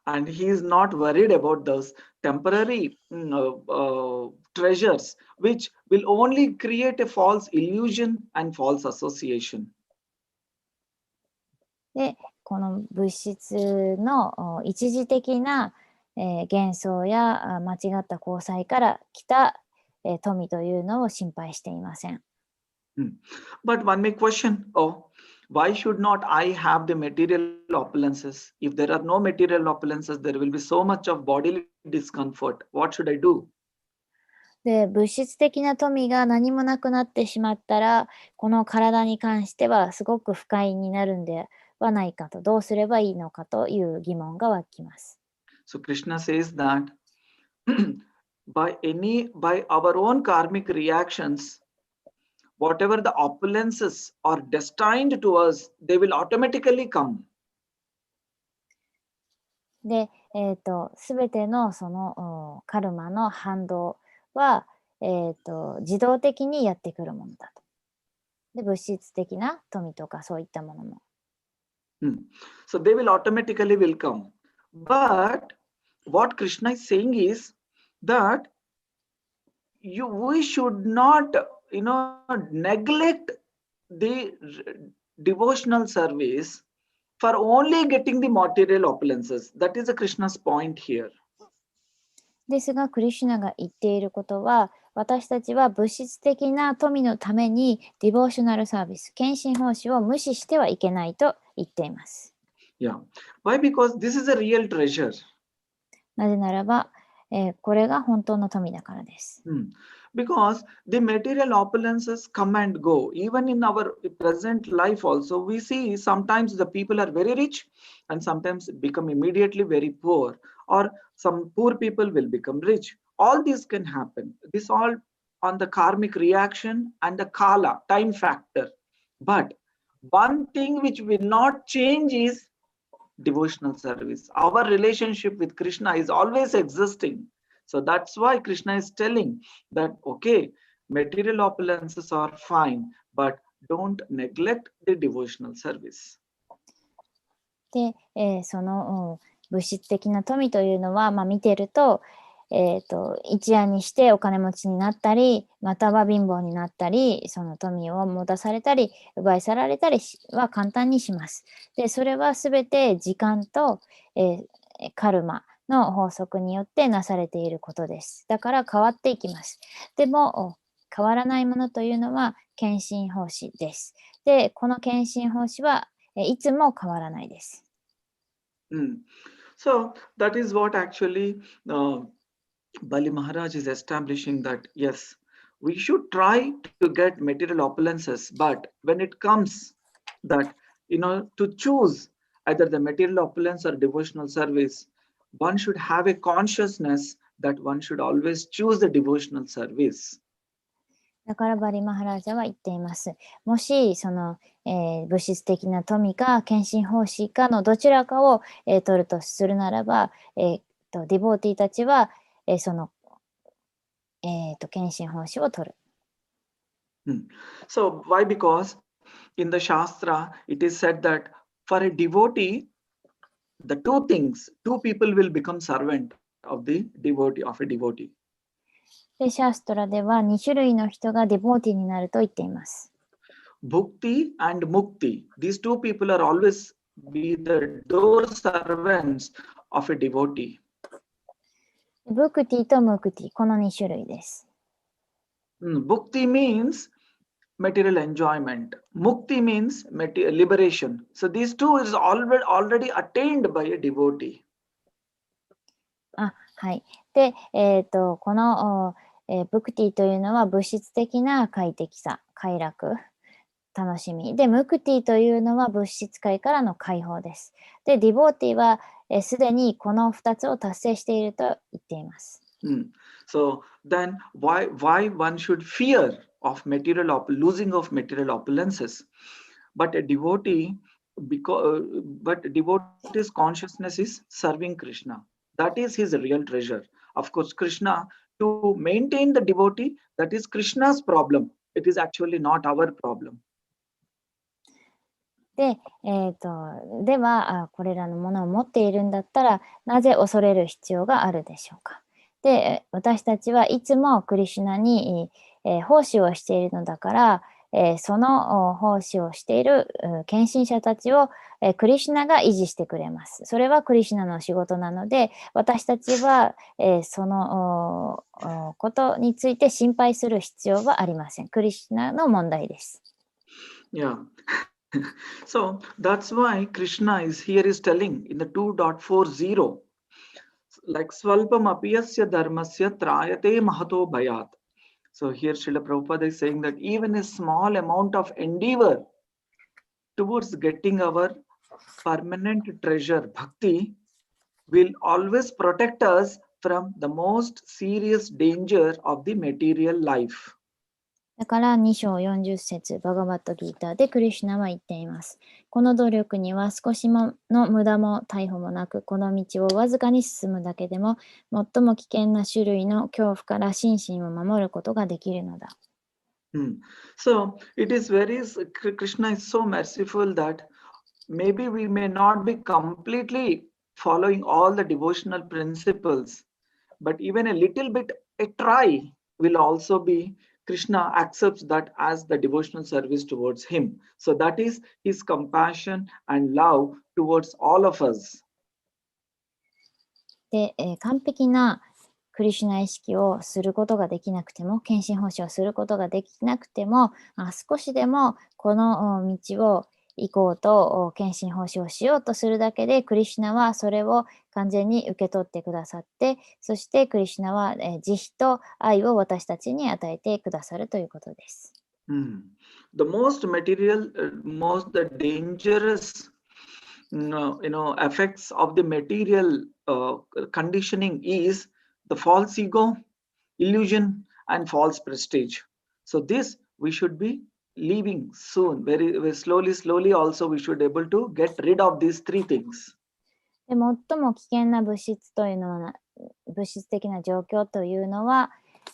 And he is not worried about those temporary treasures, which will only create a false illusion and false association. で、この物質の一時的な幻想や間違った交際から来た富というのを心配していません。But one may question, why should not I have the material opulences? If there are no material opulences, there will be so much of bodily discomfort. What should I do? で、物質的な富が何もなくなってしまったら、この体に関してはすごく不快になるんではないかと、どうすればいいのかという疑問が湧きます。So Krishna says that by our own karmic reactions, whatever the opulences are destined to us, they will automatically come. で、すべてのそのカルマの反動は、自動的にやってくるものだと。で、物質的な富とかそういったものも。So they will automatically will come. But what Krishna is saying is that we should not, neglect the devotional service for only getting the material opulences. That is a Krishna's point here. ですが、クリシュナが言っていることは、私たちは物質的な富のためにディボーショナルサービス、献身奉仕を無視してはいけないと言っています。Yeah. Why? Because this is a real treasure. なぜならば、これが本当の富だからです。Because the material opulences come and go. Even in our present life also, we see sometimes the people are very rich and sometimes become immediately very poor, or some poor people will become rich. All this can happen. This all on the karmic reaction and the kala, time factor. But one thing which will not change is devotional service. Our relationship with Krishna is always existing. So that's why Krishna is telling that, okay, material opulences are fine, but don't neglect the devotional service. で、その物質的な富というのは、見てると、一夜にしてお金持ちになったり、または貧乏になったり、その富を持たされたり、奪い去られたりは簡単にします。で、それはすべて時間と、カルマの法則によってなされていることです。だから変わっていきます。でも、変わらないものというのは献身奉仕です。で、この献身奉仕はいつも変わらないです。So that is what actually Bali Maharaj is establishing, that yes, we should try to get material opulences, but when it comes that, to choose either the material opulence or devotional service, one should have a consciousness that one should always choose the devotional service. だからバリマハラージャは言っています。もしその、物質的な富か献身奉仕かのどちらかを、取るとするならば、ディボーティーたちは、その、献身奉仕を取る。So why? Because in the Shastra it is said that for a devotee, the two people will become servant of the devotee, of a devotee. で、シャーストラでは2種類の人がディボーティーになると言っています。Bhukti and Mukti. These two people are always be the door servants of a devotee. ブクティとムクティ、この2種類です。Bhukti means material enjoyment. Mukti means liberation. So these two is already attained by a devotee. はい。で、この、ブクティというのは物質的な快適さ、快楽、楽しみ。で、ムクティというのは物質界からの解放です。で、ディボーティはすでにこの2つを達成していると言っています。So then why one should fear of losing of material opulences? But a devotee, but devotee's consciousness is serving Krishna. That is his real treasure. Of course, Krishna, to maintain the devotee, that is Krishna's problem. It is actually not our problem. で、では、これらのものを持っているんだったら、なぜ恐れる必要があるでしょうか。で、私たちはいつもクリシュナに、奉仕をしているのだから、その奉仕をしている献身者たちを、クリシュナが維持してくれます。それはクリシュナの仕事なので、私たちは、そのことについて心配する必要はありません。クリシュナの問題です。Yeah. So that's why Krishna is telling in the 2.40, like Swalpam apiyasya dharmasya trayate mahato bhayat. So here Srila Prabhupada is saying that even a small amount of endeavor towards getting our permanent treasure, bhakti, will always protect us from the most serious danger of the material life. だから2章40節バガバットギーターでクリシュナは言っています。この努力には少しもの無駄も逮捕もなく、この道をわずかに進むだけでも、最も危険な種類の恐怖から心身を守ることができるのだ。So it is Krishna is so merciful that maybe we may not be completely following all the devotional principles, but even a little bit, a try will also be, Krishna accepts that as the devotional service towards him. So that is his compassion and love towards all of us. で、完璧なクリシュナ意識をすることができなくても、献身奉仕をすることができなくても、少しでもこの道を行こうと、献身奉仕をしようとするだけで、クリシュナはそれを完全に受け取ってくださって、そしてクリシュナは慈悲と愛を私たちに与えてくださるということです。The most the dangerous effects of the material conditioning is the false ego, illusion, and false prestige. So this we should be leaving soon. Very slowly also we should able to get rid of these three things. で、最も危険な物質というのは、物質的な状況というのは、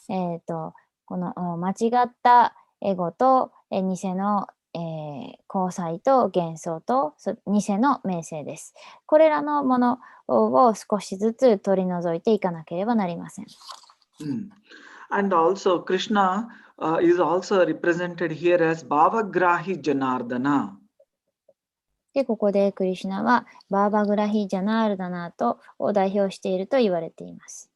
この間違ったエゴと偽の交際と幻想と偽の名声です。これらのものを少しずつ取り除いていかなければなりません。And also, Krishna is also represented here as Bhavagrahi Janardana. で、ここでクリシュナはバーバグラヒ・ジャナールダナーを代表していると言われています。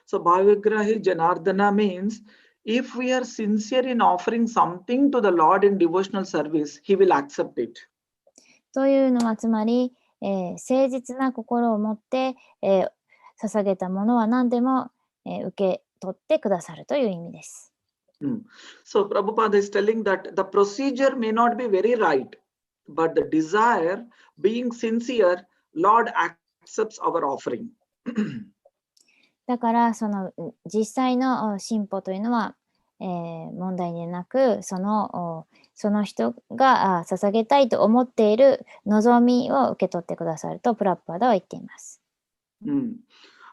So, Bhavagrahi Janardana means if we are sincere in offering something to the Lord in devotional service, He will accept it. というのはつまり、誠実な心を持って、捧げたものは何でも、受け取ってくださるという意味です。So Prabhupada is telling that the procedure may not be very right, but the desire being sincere, Lord accepts our offering. だからその実際の進歩というのは、問題でなく、その人が捧げたいと思っている望みを受け取ってくださるとプラッパーダは言っています。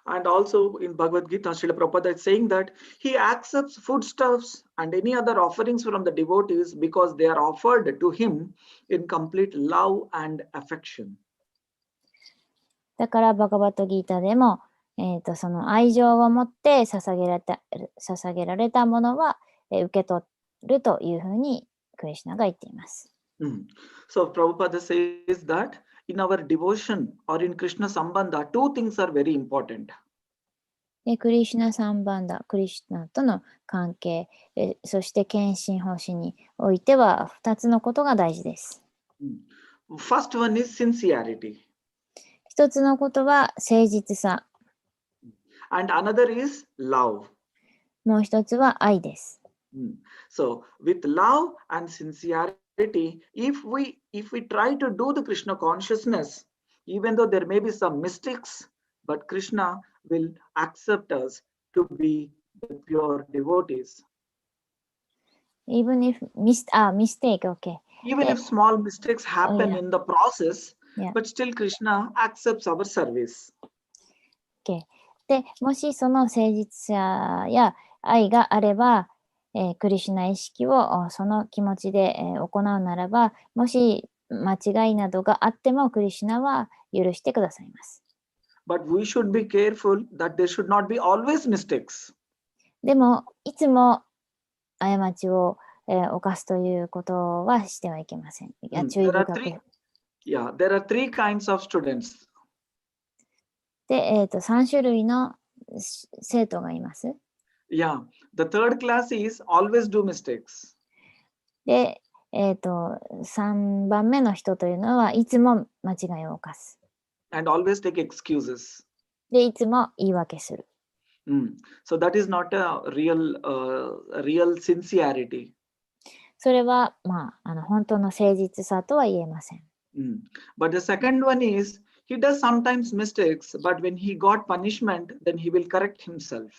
And also in Bhagavad Gita, Srila Prabhupada is saying that he accepts foodstuffs and any other offerings from the devotees because they are offered to him in complete love and affection. だからバガバットギータでも、その愛情を持って捧げられたものは、受け取るというふうにクリシュナが言っています。So Prabhupada says that in our devotion or in Krishna Sambandha, two things are very important. でクリシュナサンバンダ、クリシュナとの関係、そして献身奉仕においては2つのことが大事です。First one is sincerity. 一つのことは誠実さ。And another is love. もう一つは愛です。So with love and sincerity, if we try to do the Krishna consciousness, even though there may be some mistakes, but Krishna will accept us to be the pure devotees. Even if mistake, okay. Even if small mistakes happen in the process, Yeah. but still Krishna accepts our service. Okay. で、もしその誠実さや愛があれば、クリシュナ意識をその気持ちで、行うならば、もし間違いなどがあってもクリシュナは許してくださいます。But we should be careful that there should not be always mistakes. でも、いつも過ちを、犯すということはしてはいけません。注意深く。Yeah, there are three kinds of students. で、3種類の生徒がいます。Yeah, the third class is always do mistakes. で、3番目の人というのはいつも間違いを犯す。And always take excuses. で、いつも言い訳する。So that is not a real sincerity. それは、本当の誠実さとは言えません。But the second one is, he does sometimes mistakes, but when he got punishment, then he will correct himself.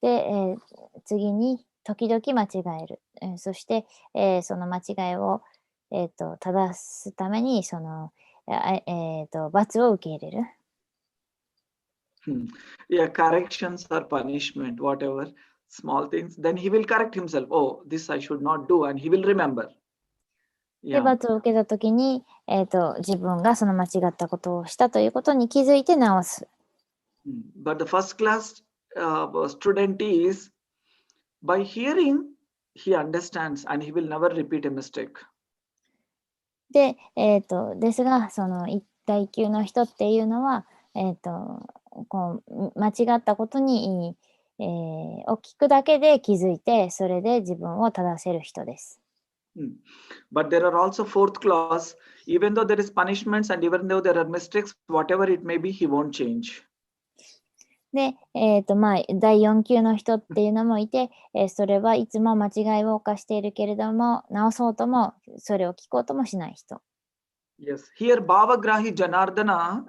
で、次に、時々間違える。そして、その間違いを、正すために、その、罰を受け入れる。Yeah, corrections or punishment, whatever, small things, then he will correct himself. Oh, this I should not do, and he will remember. で、罰を受けたときに、自分がその間違ったことをしたということに気づいて直す。But the first class student is, by hearing, he understands and he will never repeat a mistake. で、ですが、その一対級の人っていうのは、こう間違ったことに、を聞くだけで気づいて、それで自分を正せる人です。But there are also fourth class, even though there is punishments and even though there are mistakes, whatever it may be, he won't change. で、第4級の人っていうのもいて、それはいつも間違いを犯しているけれども、直そうとも、それを聞こうともしない人。Yes, here Bhavagrahi Janardana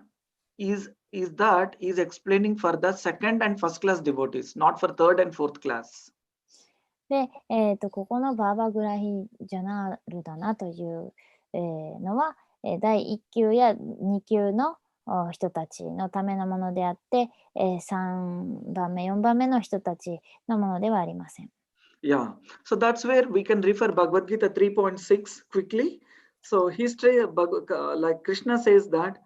is explaining for the second and first class devotees, not for third and fourth class. で、ここのバーバグラヒジャナールダナという、のは、第1級や2級の人たちのためのものであって、3番目、4番目の人たちのものではありません。Yeah, so that's where we can refer Bhagavad Gita 3.6 quickly. So history, like Krishna says that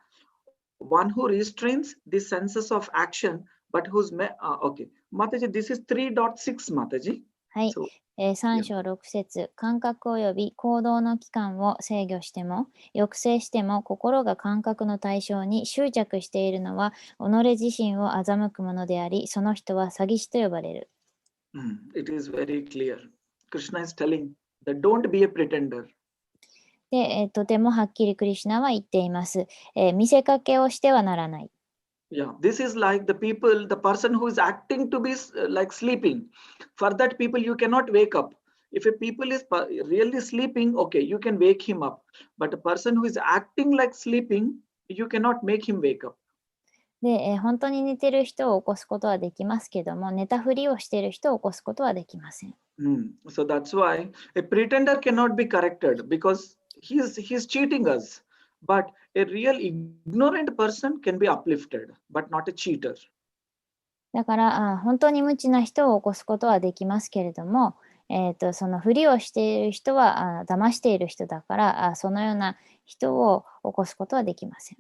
one who restrains the senses of action, but okay, Mataji, this is 3.6, Mataji. はい。 So 3章6節感覚及び行動の期間を制御しても、抑制しても、心が感覚の対象に執着しているのは、己自身を欺くものであり、その人は詐欺師と呼ばれる。it is very clear. Krishna is telling that don't be a pretender. で、とてもはっきりクリシュナは言っています。見せかけをしてはならない。Yeah, this is like the person who is acting to be like sleeping. For that people, you cannot wake up. If a people is really sleeping, okay, you can wake him up. But a person who is acting like sleeping, you cannot make him wake up. で、本当に寝てる人を起こすことはできますけども、寝たふりをしている人を起こすことはできません。So that's why a pretender cannot be corrected because he's cheating us. But a real ignorant person can be uplifted, but not a cheater. だから本当に無知な人を起こすことはできますけれども、そのふりをしている人は騙している人だからそのような人を起こすことはできません。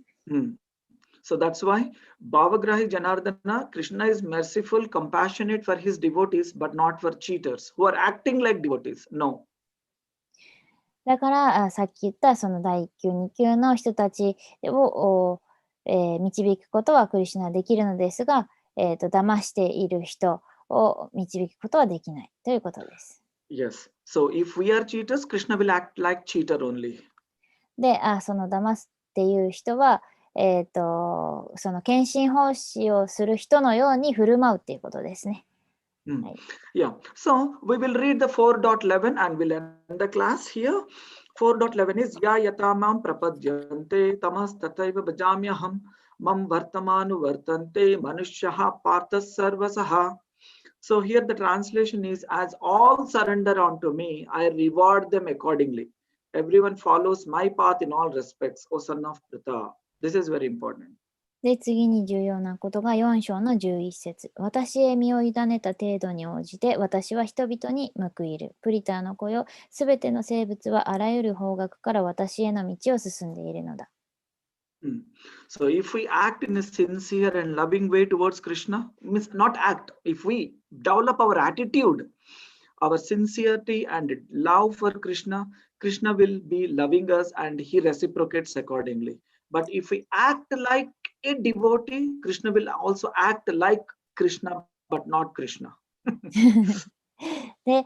So that's why Bhavagrahi Janardana, Krishna is merciful, compassionate for his devotees, but not for cheaters who are acting like devotees. No. だからさっき言ったその第1級2級の人たちを、導くことはクリシュナできるのですが、騙している人を導くことはできないということです。Yes. So if we are cheaters, Krishna will act like cheater only. で、その騙すっていう人は、その献身奉仕をする人のように振る舞うっていうことですね。はい、Yeah. So we will read the 4.11 and we'll end the class here. 4.11 is Ya yatamam prapadyante tamas tataiva bhajamyaham mam vartamanu vartante manushyaha parthas sarvasaha. So here the translation is, as all surrender unto me, I reward them accordingly. Everyone follows my path in all respects, O son of Pritha. This is very important. で、次に重要なことが4章の11節。私へ身を委ねた程度に応じて、私は人々に報いる。プリターの子よ、すべての生物はあらゆる方角から私への道を進んでいるのだ。So if we act in a sincere and loving way towards Krishna, means not act, if we develop our attitude, our sincerity and love for Krishna, Krishna will be loving us and he reciprocates accordingly. But if we act like a devotee, Krishna will also act like Krishna, but not Krishna. で、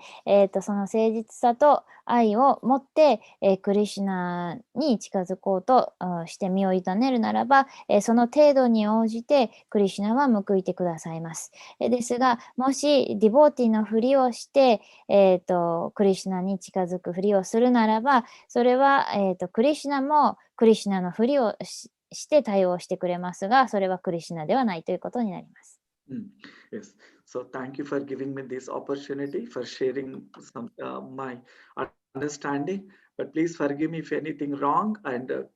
その誠実さと愛を持って、クリシュナに近づこうとして身を委ねるならば、その程度に応じてクリシュナは報いてくださいます。ですが、もしディボーティのふりをして、クリシュナに近づくふりをするならば、それは、クリシュナもクリシュナのふりをして対応してくれますが、それはクリシュナではないということになります。Yes. So thank you for giving me this opportunity for sharing some my understanding. But please forgive me if anything wrong, and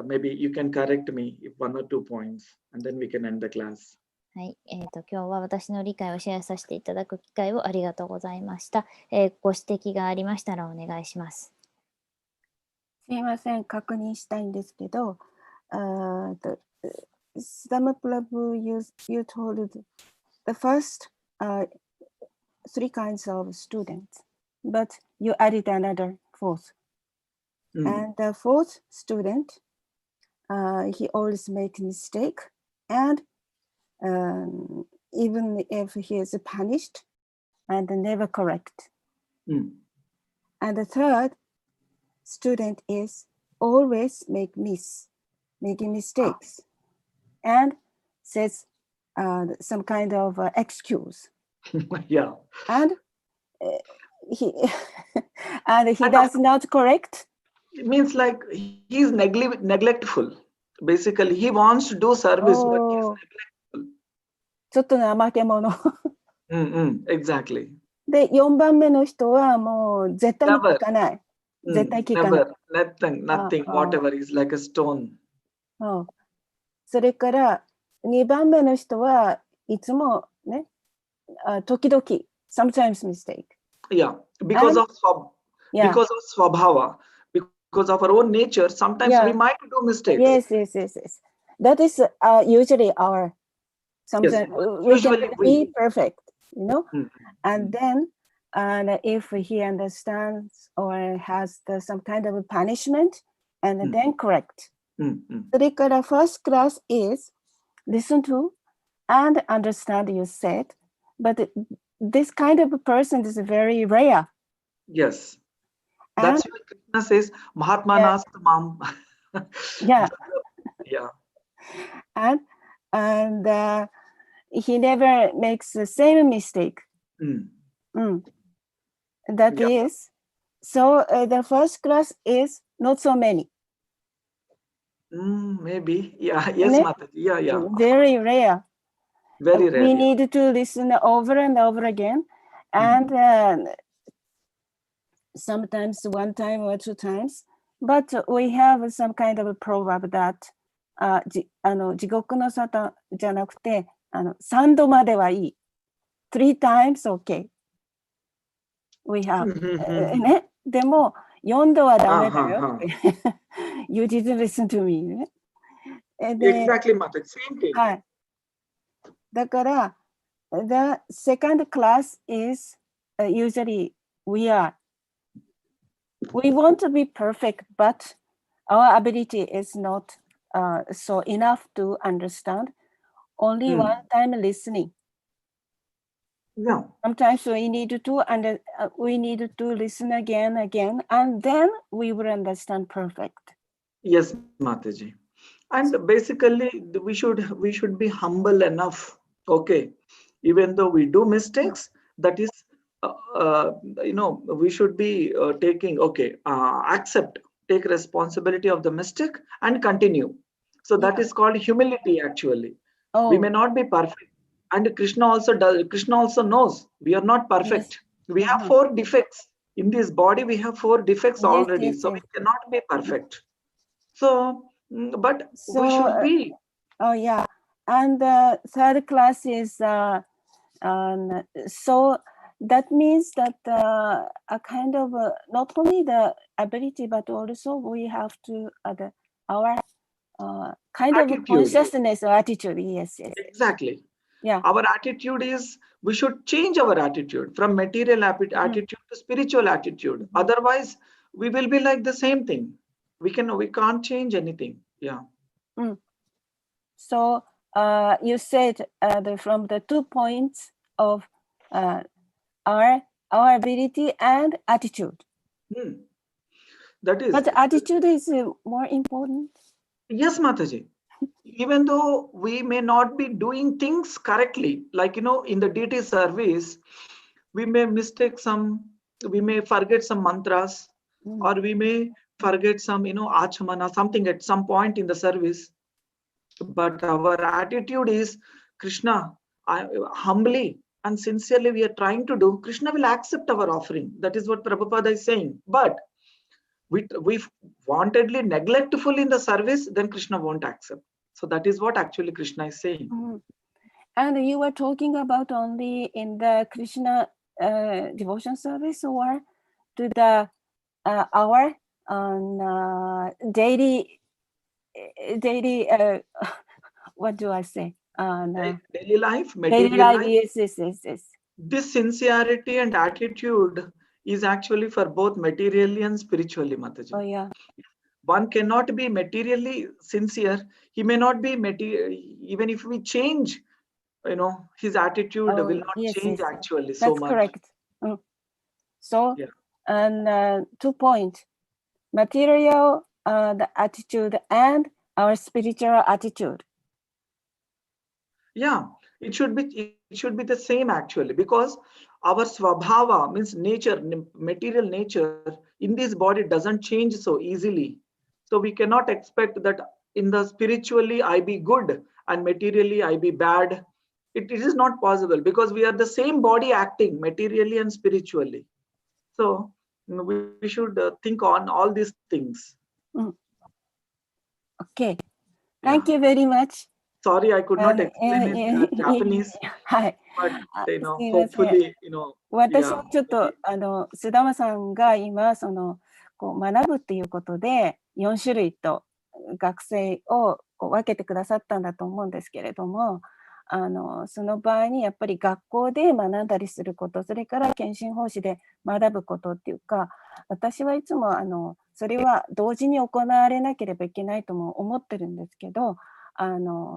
maybe you can correct me if 1 or 2 points, and then we can end the class. はい、今日は私の理解をシェアさせていただく機会をありがとうございました。ご指摘がありましたらお願いします。すいません、確認したいんですけど、Sudama Prabhu, you told the first 3 kinds of students, but you added another 4th. And the 4th student, he always makes mistake, and even if he is punished, and never correct. And the 3rd student is always making mistakes, and says some kind of excuse. Yeah. And he does not correct. It means like he's neglectful. Basically, he wants to do service, but he's neglectful. ちょっと怠け者。Exactly. で、4番目の人はもう絶対に聞かない。絶対聞かない。Nothing, whatever is like a stone. それから2番目の人はいつもね、時々 sometimes mistake. Yeah, because And of yeah, because of swabhava, because of our own nature, sometimes we yeah, might do mistakes. yes. That is usually our Yes, sometimes we usually cannot we. be perfect, you know. Mm, And mm, then, and if he understands or has some kind of a punishment, and mm, then correct. mm, mm. それから first class is listen to and understand you said, but this kind of a person is very rare. Yes, And that's why Krishna says, Mahatma yeah, Nastamam. yeah, Yeah. and he never makes the same mistake. Mm. That Yeah. is, so the first class is not so many. Maybe. Yeah. Yes, Ne? Mataji. Yeah. Yeah. Of course. Very rare. Very rare. We Yeah. need to listen over and over again, and sometimes one time or two times. But we have some kind of a proverb that 地獄の沙汰じゃなくて3度まではいい。3 times okay. We have. ね。でも4度はダメだよ。You didn't listen to me. ね。で、 Exactly, Mataji. Same thing. はい。だから、the second class is usually we want to be perfect, but our ability is not so enough to understand. Only one time listening. Yeah. Sometimes we need to listen again, and then we will understand perfect. Yes, Mataji. And basically, we should be humble enough. Okay, even though we do mistakes, that is, we should be taking. Okay, take responsibility of the mistake and continue. So that is called humility. Actually, we may not be perfect, and Krishna also does. Krishna also knows we are not perfect. We have 4 defects in this body. We have 4 defects already, so we cannot be perfect. So, but we So, should be. oh yeah, and the third class is so that means that a kind of not only the ability but also we have to our kind of Attitude. consciousness or attitude. Yes. Exactly. Yeah. Our attitude is, we should change our attitude from material attitude to spiritual attitude. Otherwise, we will be like the same thing. We can't change anything. Yeah. So you said from the 2 points of our ability and attitude. That is. But attitude is more important. Yes, Mataji. Even though we may not be doing things correctly, like, in the DT service, we may forget some mantras, or we may forget some, achamana, something at some point in the service. But our attitude is, Krishna, humbly and sincerely we are trying to do, Krishna will accept our offering. That is what Prabhupada is saying. But we wantedly neglectful in the service, then Krishna won't accept. So that is what actually Krishna is saying. And you were talking about only in the Krishna devotion service, or to the our daily what do I say? Daily life, Daily material life. life. Yes. This sincerity and attitude is actually for both materially and spiritually, Mataji. Oh yeah. One cannot be materially sincere. He may not be even if we change, his attitude will not change actually so That's much. correct. So, and 2 points: material, the attitude, and our spiritual attitude. Yeah, it should be the same actually, because our swabhava, means nature, material nature in this body doesn't change so easily. So we cannot expect that in the spiritually I be good and materially I be bad. It is not possible, because we are the same body acting materially and spiritually. So we should think on all these things. Okay. Thank you very much. Sorry, I could not い explain え in いえ Japanese, はい。 but あ you す know, いません。 hopefully, 私 yeah. はちょっと須田さんが今こう学ぶっていうことで4種類と学生をこう分けてくださったんだと思うんですけれども、その場合にやっぱり学校で学んだりすること、それから検診講師で学ぶことっていうか、私はいつもそれは同時に行われなければいけないとも思ってるんですけど、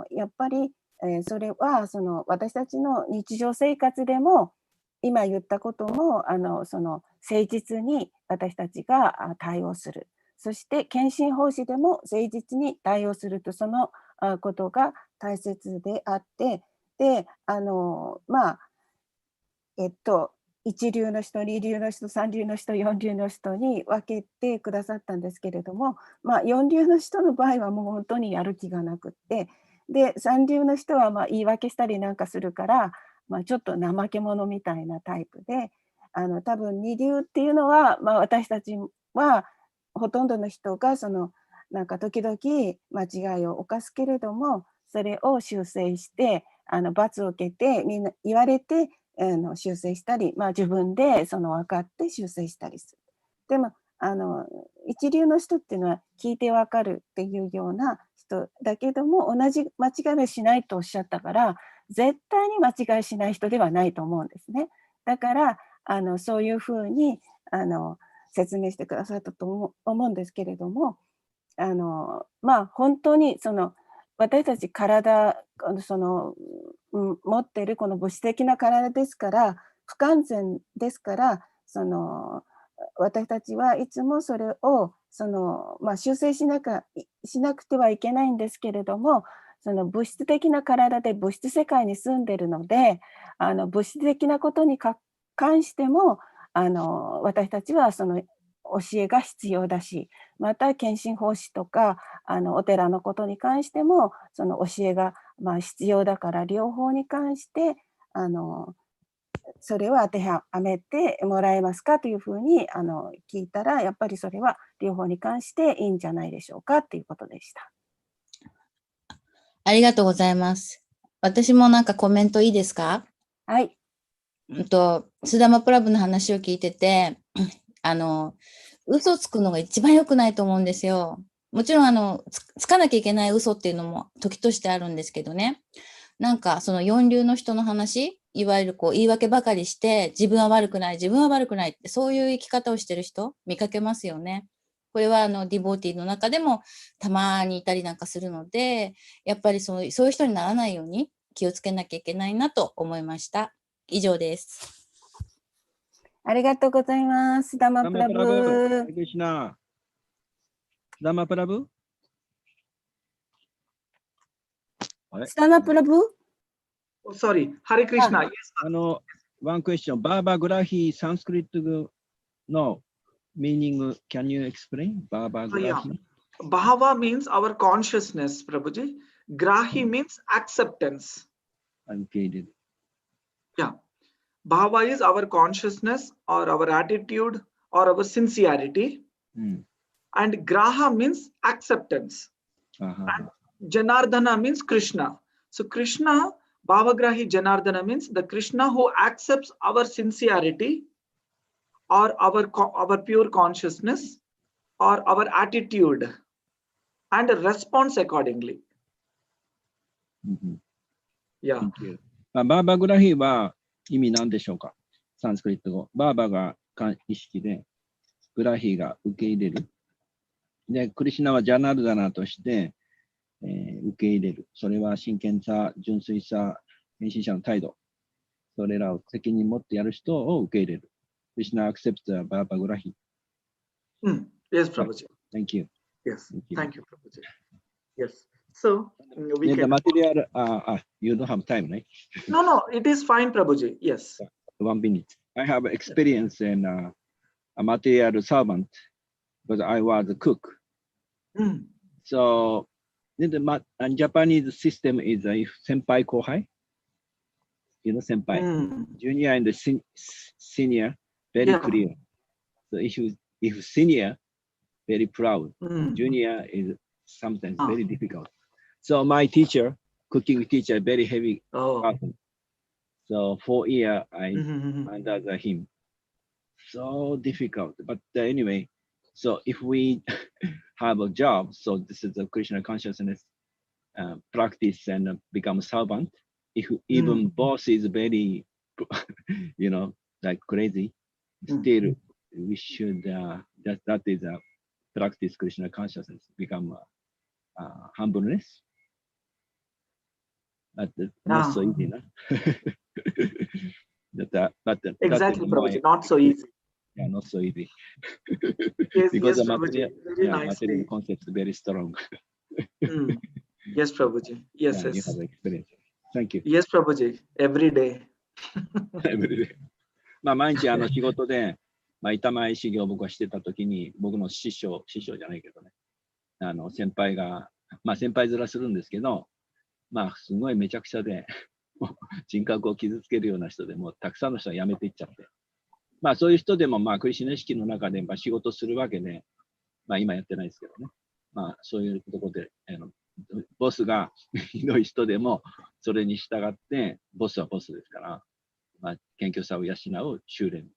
やっぱり、それは私たちの日常生活でも今言ったことも誠実に私たちが対応する。そして検診方針でも誠実に対応すると、そのことが大切であって、でまあ一流の人、二流の人、三流の人、四流の人に分けてくださったんですけれども、四流の人の場合はもう本当にやる気がなくって、で三流の人は言い訳したりなんかするから、ちょっと怠け者みたいなタイプで、多分二流っていうのは、私たちはほとんどの人がなんか時々間違いを犯すけれども、それを修正して罰を受けてみんな言われて修正したり、自分で分かって修正したりする。でも一流の人っていうのは聞いて分かるっていうような人だけども、同じ間違いはしないとおっしゃったから、絶対に間違いしない人ではないと思うんですね。だからそういうふうに説明してくださったと思うんですけれども、本当に私たち体持ってるこの物質的な体ですから不完全ですから、私たちはいつもそれを修正しなくてはいけないんですけれども、物質的な体で物質世界に住んでるので、物質的なことに関しても私たちは教えが必要だし、また献身奉仕とかお寺のことに関してもその教えが必要だから、両方に関してそれを当てはめてもらえますかというふうに聞いたら、やっぱりそれは両方に関していいんじゃないでしょうかということでした。ありがとうございます。私もなんかコメントいいですか？はい。スダマプラブの話を聞いてて、嘘をつくのが一番良くないと思うんですよ。もちろんつかなきゃいけない嘘っていうのも時としてあるんですけどね。なんかその四流の人の話、いわゆるこう言い訳ばかりして、自分は悪くないって、そういう生き方をしてる人見かけますよね。これはディボーティーの中でもたまにいたりなんかするので、やっぱりそういう人にならないように気をつけなきゃいけないなと思いました。以上です。ありがとうございます。ダマプラブ。ダマプラブスタマプラブ Oh, sorry, Hare Krishna. Yes, one question. Baba Grahi Sanskrit no meaning. Can you explain? Baba Grahi. yeah. Bhava means our consciousness, Prabhuji. Grahi means acceptance. Okay. Yeah. Bhava is our consciousness or our attitude or our sincerity. And Graha means acceptance. And Janardana means Krishna. So Krishna, Bhavagrahi Janardana means the Krishna who accepts our sincerity or our pure consciousness or our attitude and responds accordingly. Yeah. Thank you. バーバグラヒーは意味何でしょうか？サンスクリット語。バーバが意識で、グラヒーが受け入れる。で、クリシュナはジャナルダナとして、受け入れる。それは真剣さ、純粋さ、献身者の態度。それらを責任持ってやる人を受け入れる。クリシュナ accepts the バーバグラヒー。Yes, Prabhuji. Thank you. Yes, thank you, Prabhuji. Yes. So we can. The material, you don't have time, right? No, it is fine, Prabhuji. Yes. 1 minute. I have experience in a material servant because I was a cook. So the Japanese system is if senpai kohai, you know, senpai, junior and the senior, very clear. So if senior, very proud, junior is sometimes very difficult. So my teacher cooking teacher, very heavy Oh. person. So 4 years I Mhm. under him. So difficult. But anyway, so if we have a job, so this is a Krishna consciousness practice and become servant. If even boss is very, like crazy, still we should that is a practice Krishna consciousness, become humbleness. But not so easy, no? but Exactly, that is Prabhuji. Not so easy. Yeah, not so easy. Yes, Because yes, the Prabhuji. Very nicely. material concept is very strong. Yes, Prabhuji. Yes, Yeah, you yes. have experience. Thank you. Yes, Prabhuji. Every day. 毎日仕事で、板前修行を僕はしてたときに、僕の師匠じゃないけどね、先輩が、先輩面するんですけど、すごいめちゃくちゃで、人格を傷つけるような人でもうたくさんの人が辞めていっちゃって。そういう人でも、クリシュナ意識の中で、仕事するわけで、今やってないですけどね。そういうところで、ボスがひどい人でも、それに従って、ボスはボスですから、謙虚さを養う修練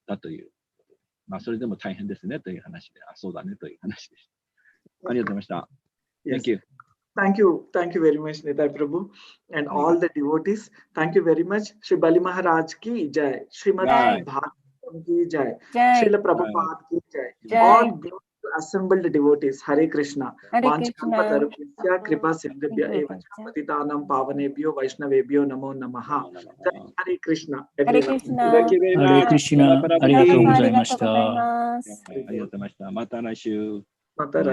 だという。それでも大変ですねという話で、そうだねという話でした。ありがとうございました。Thank you. Thank you. Thank you very much, Nitai Prabhu. And all the devotees, thank you very much. Shri Bali Maharaj ki jai. Srimad Bhagavatam ki jai. Srila Prabhupada ki jai. All glorious assembled devotees. Hare Krishna. Vanchakalpatarubhya kripa sindhubhya eva patitanam pavanebhyo vaishnavebhyo namo namaha. Hare Krishna. Hare Everyone. Krishna. Thank you very ハレ much. クリシナ、ありがとうございました。ありがとうございました。また来週。Mata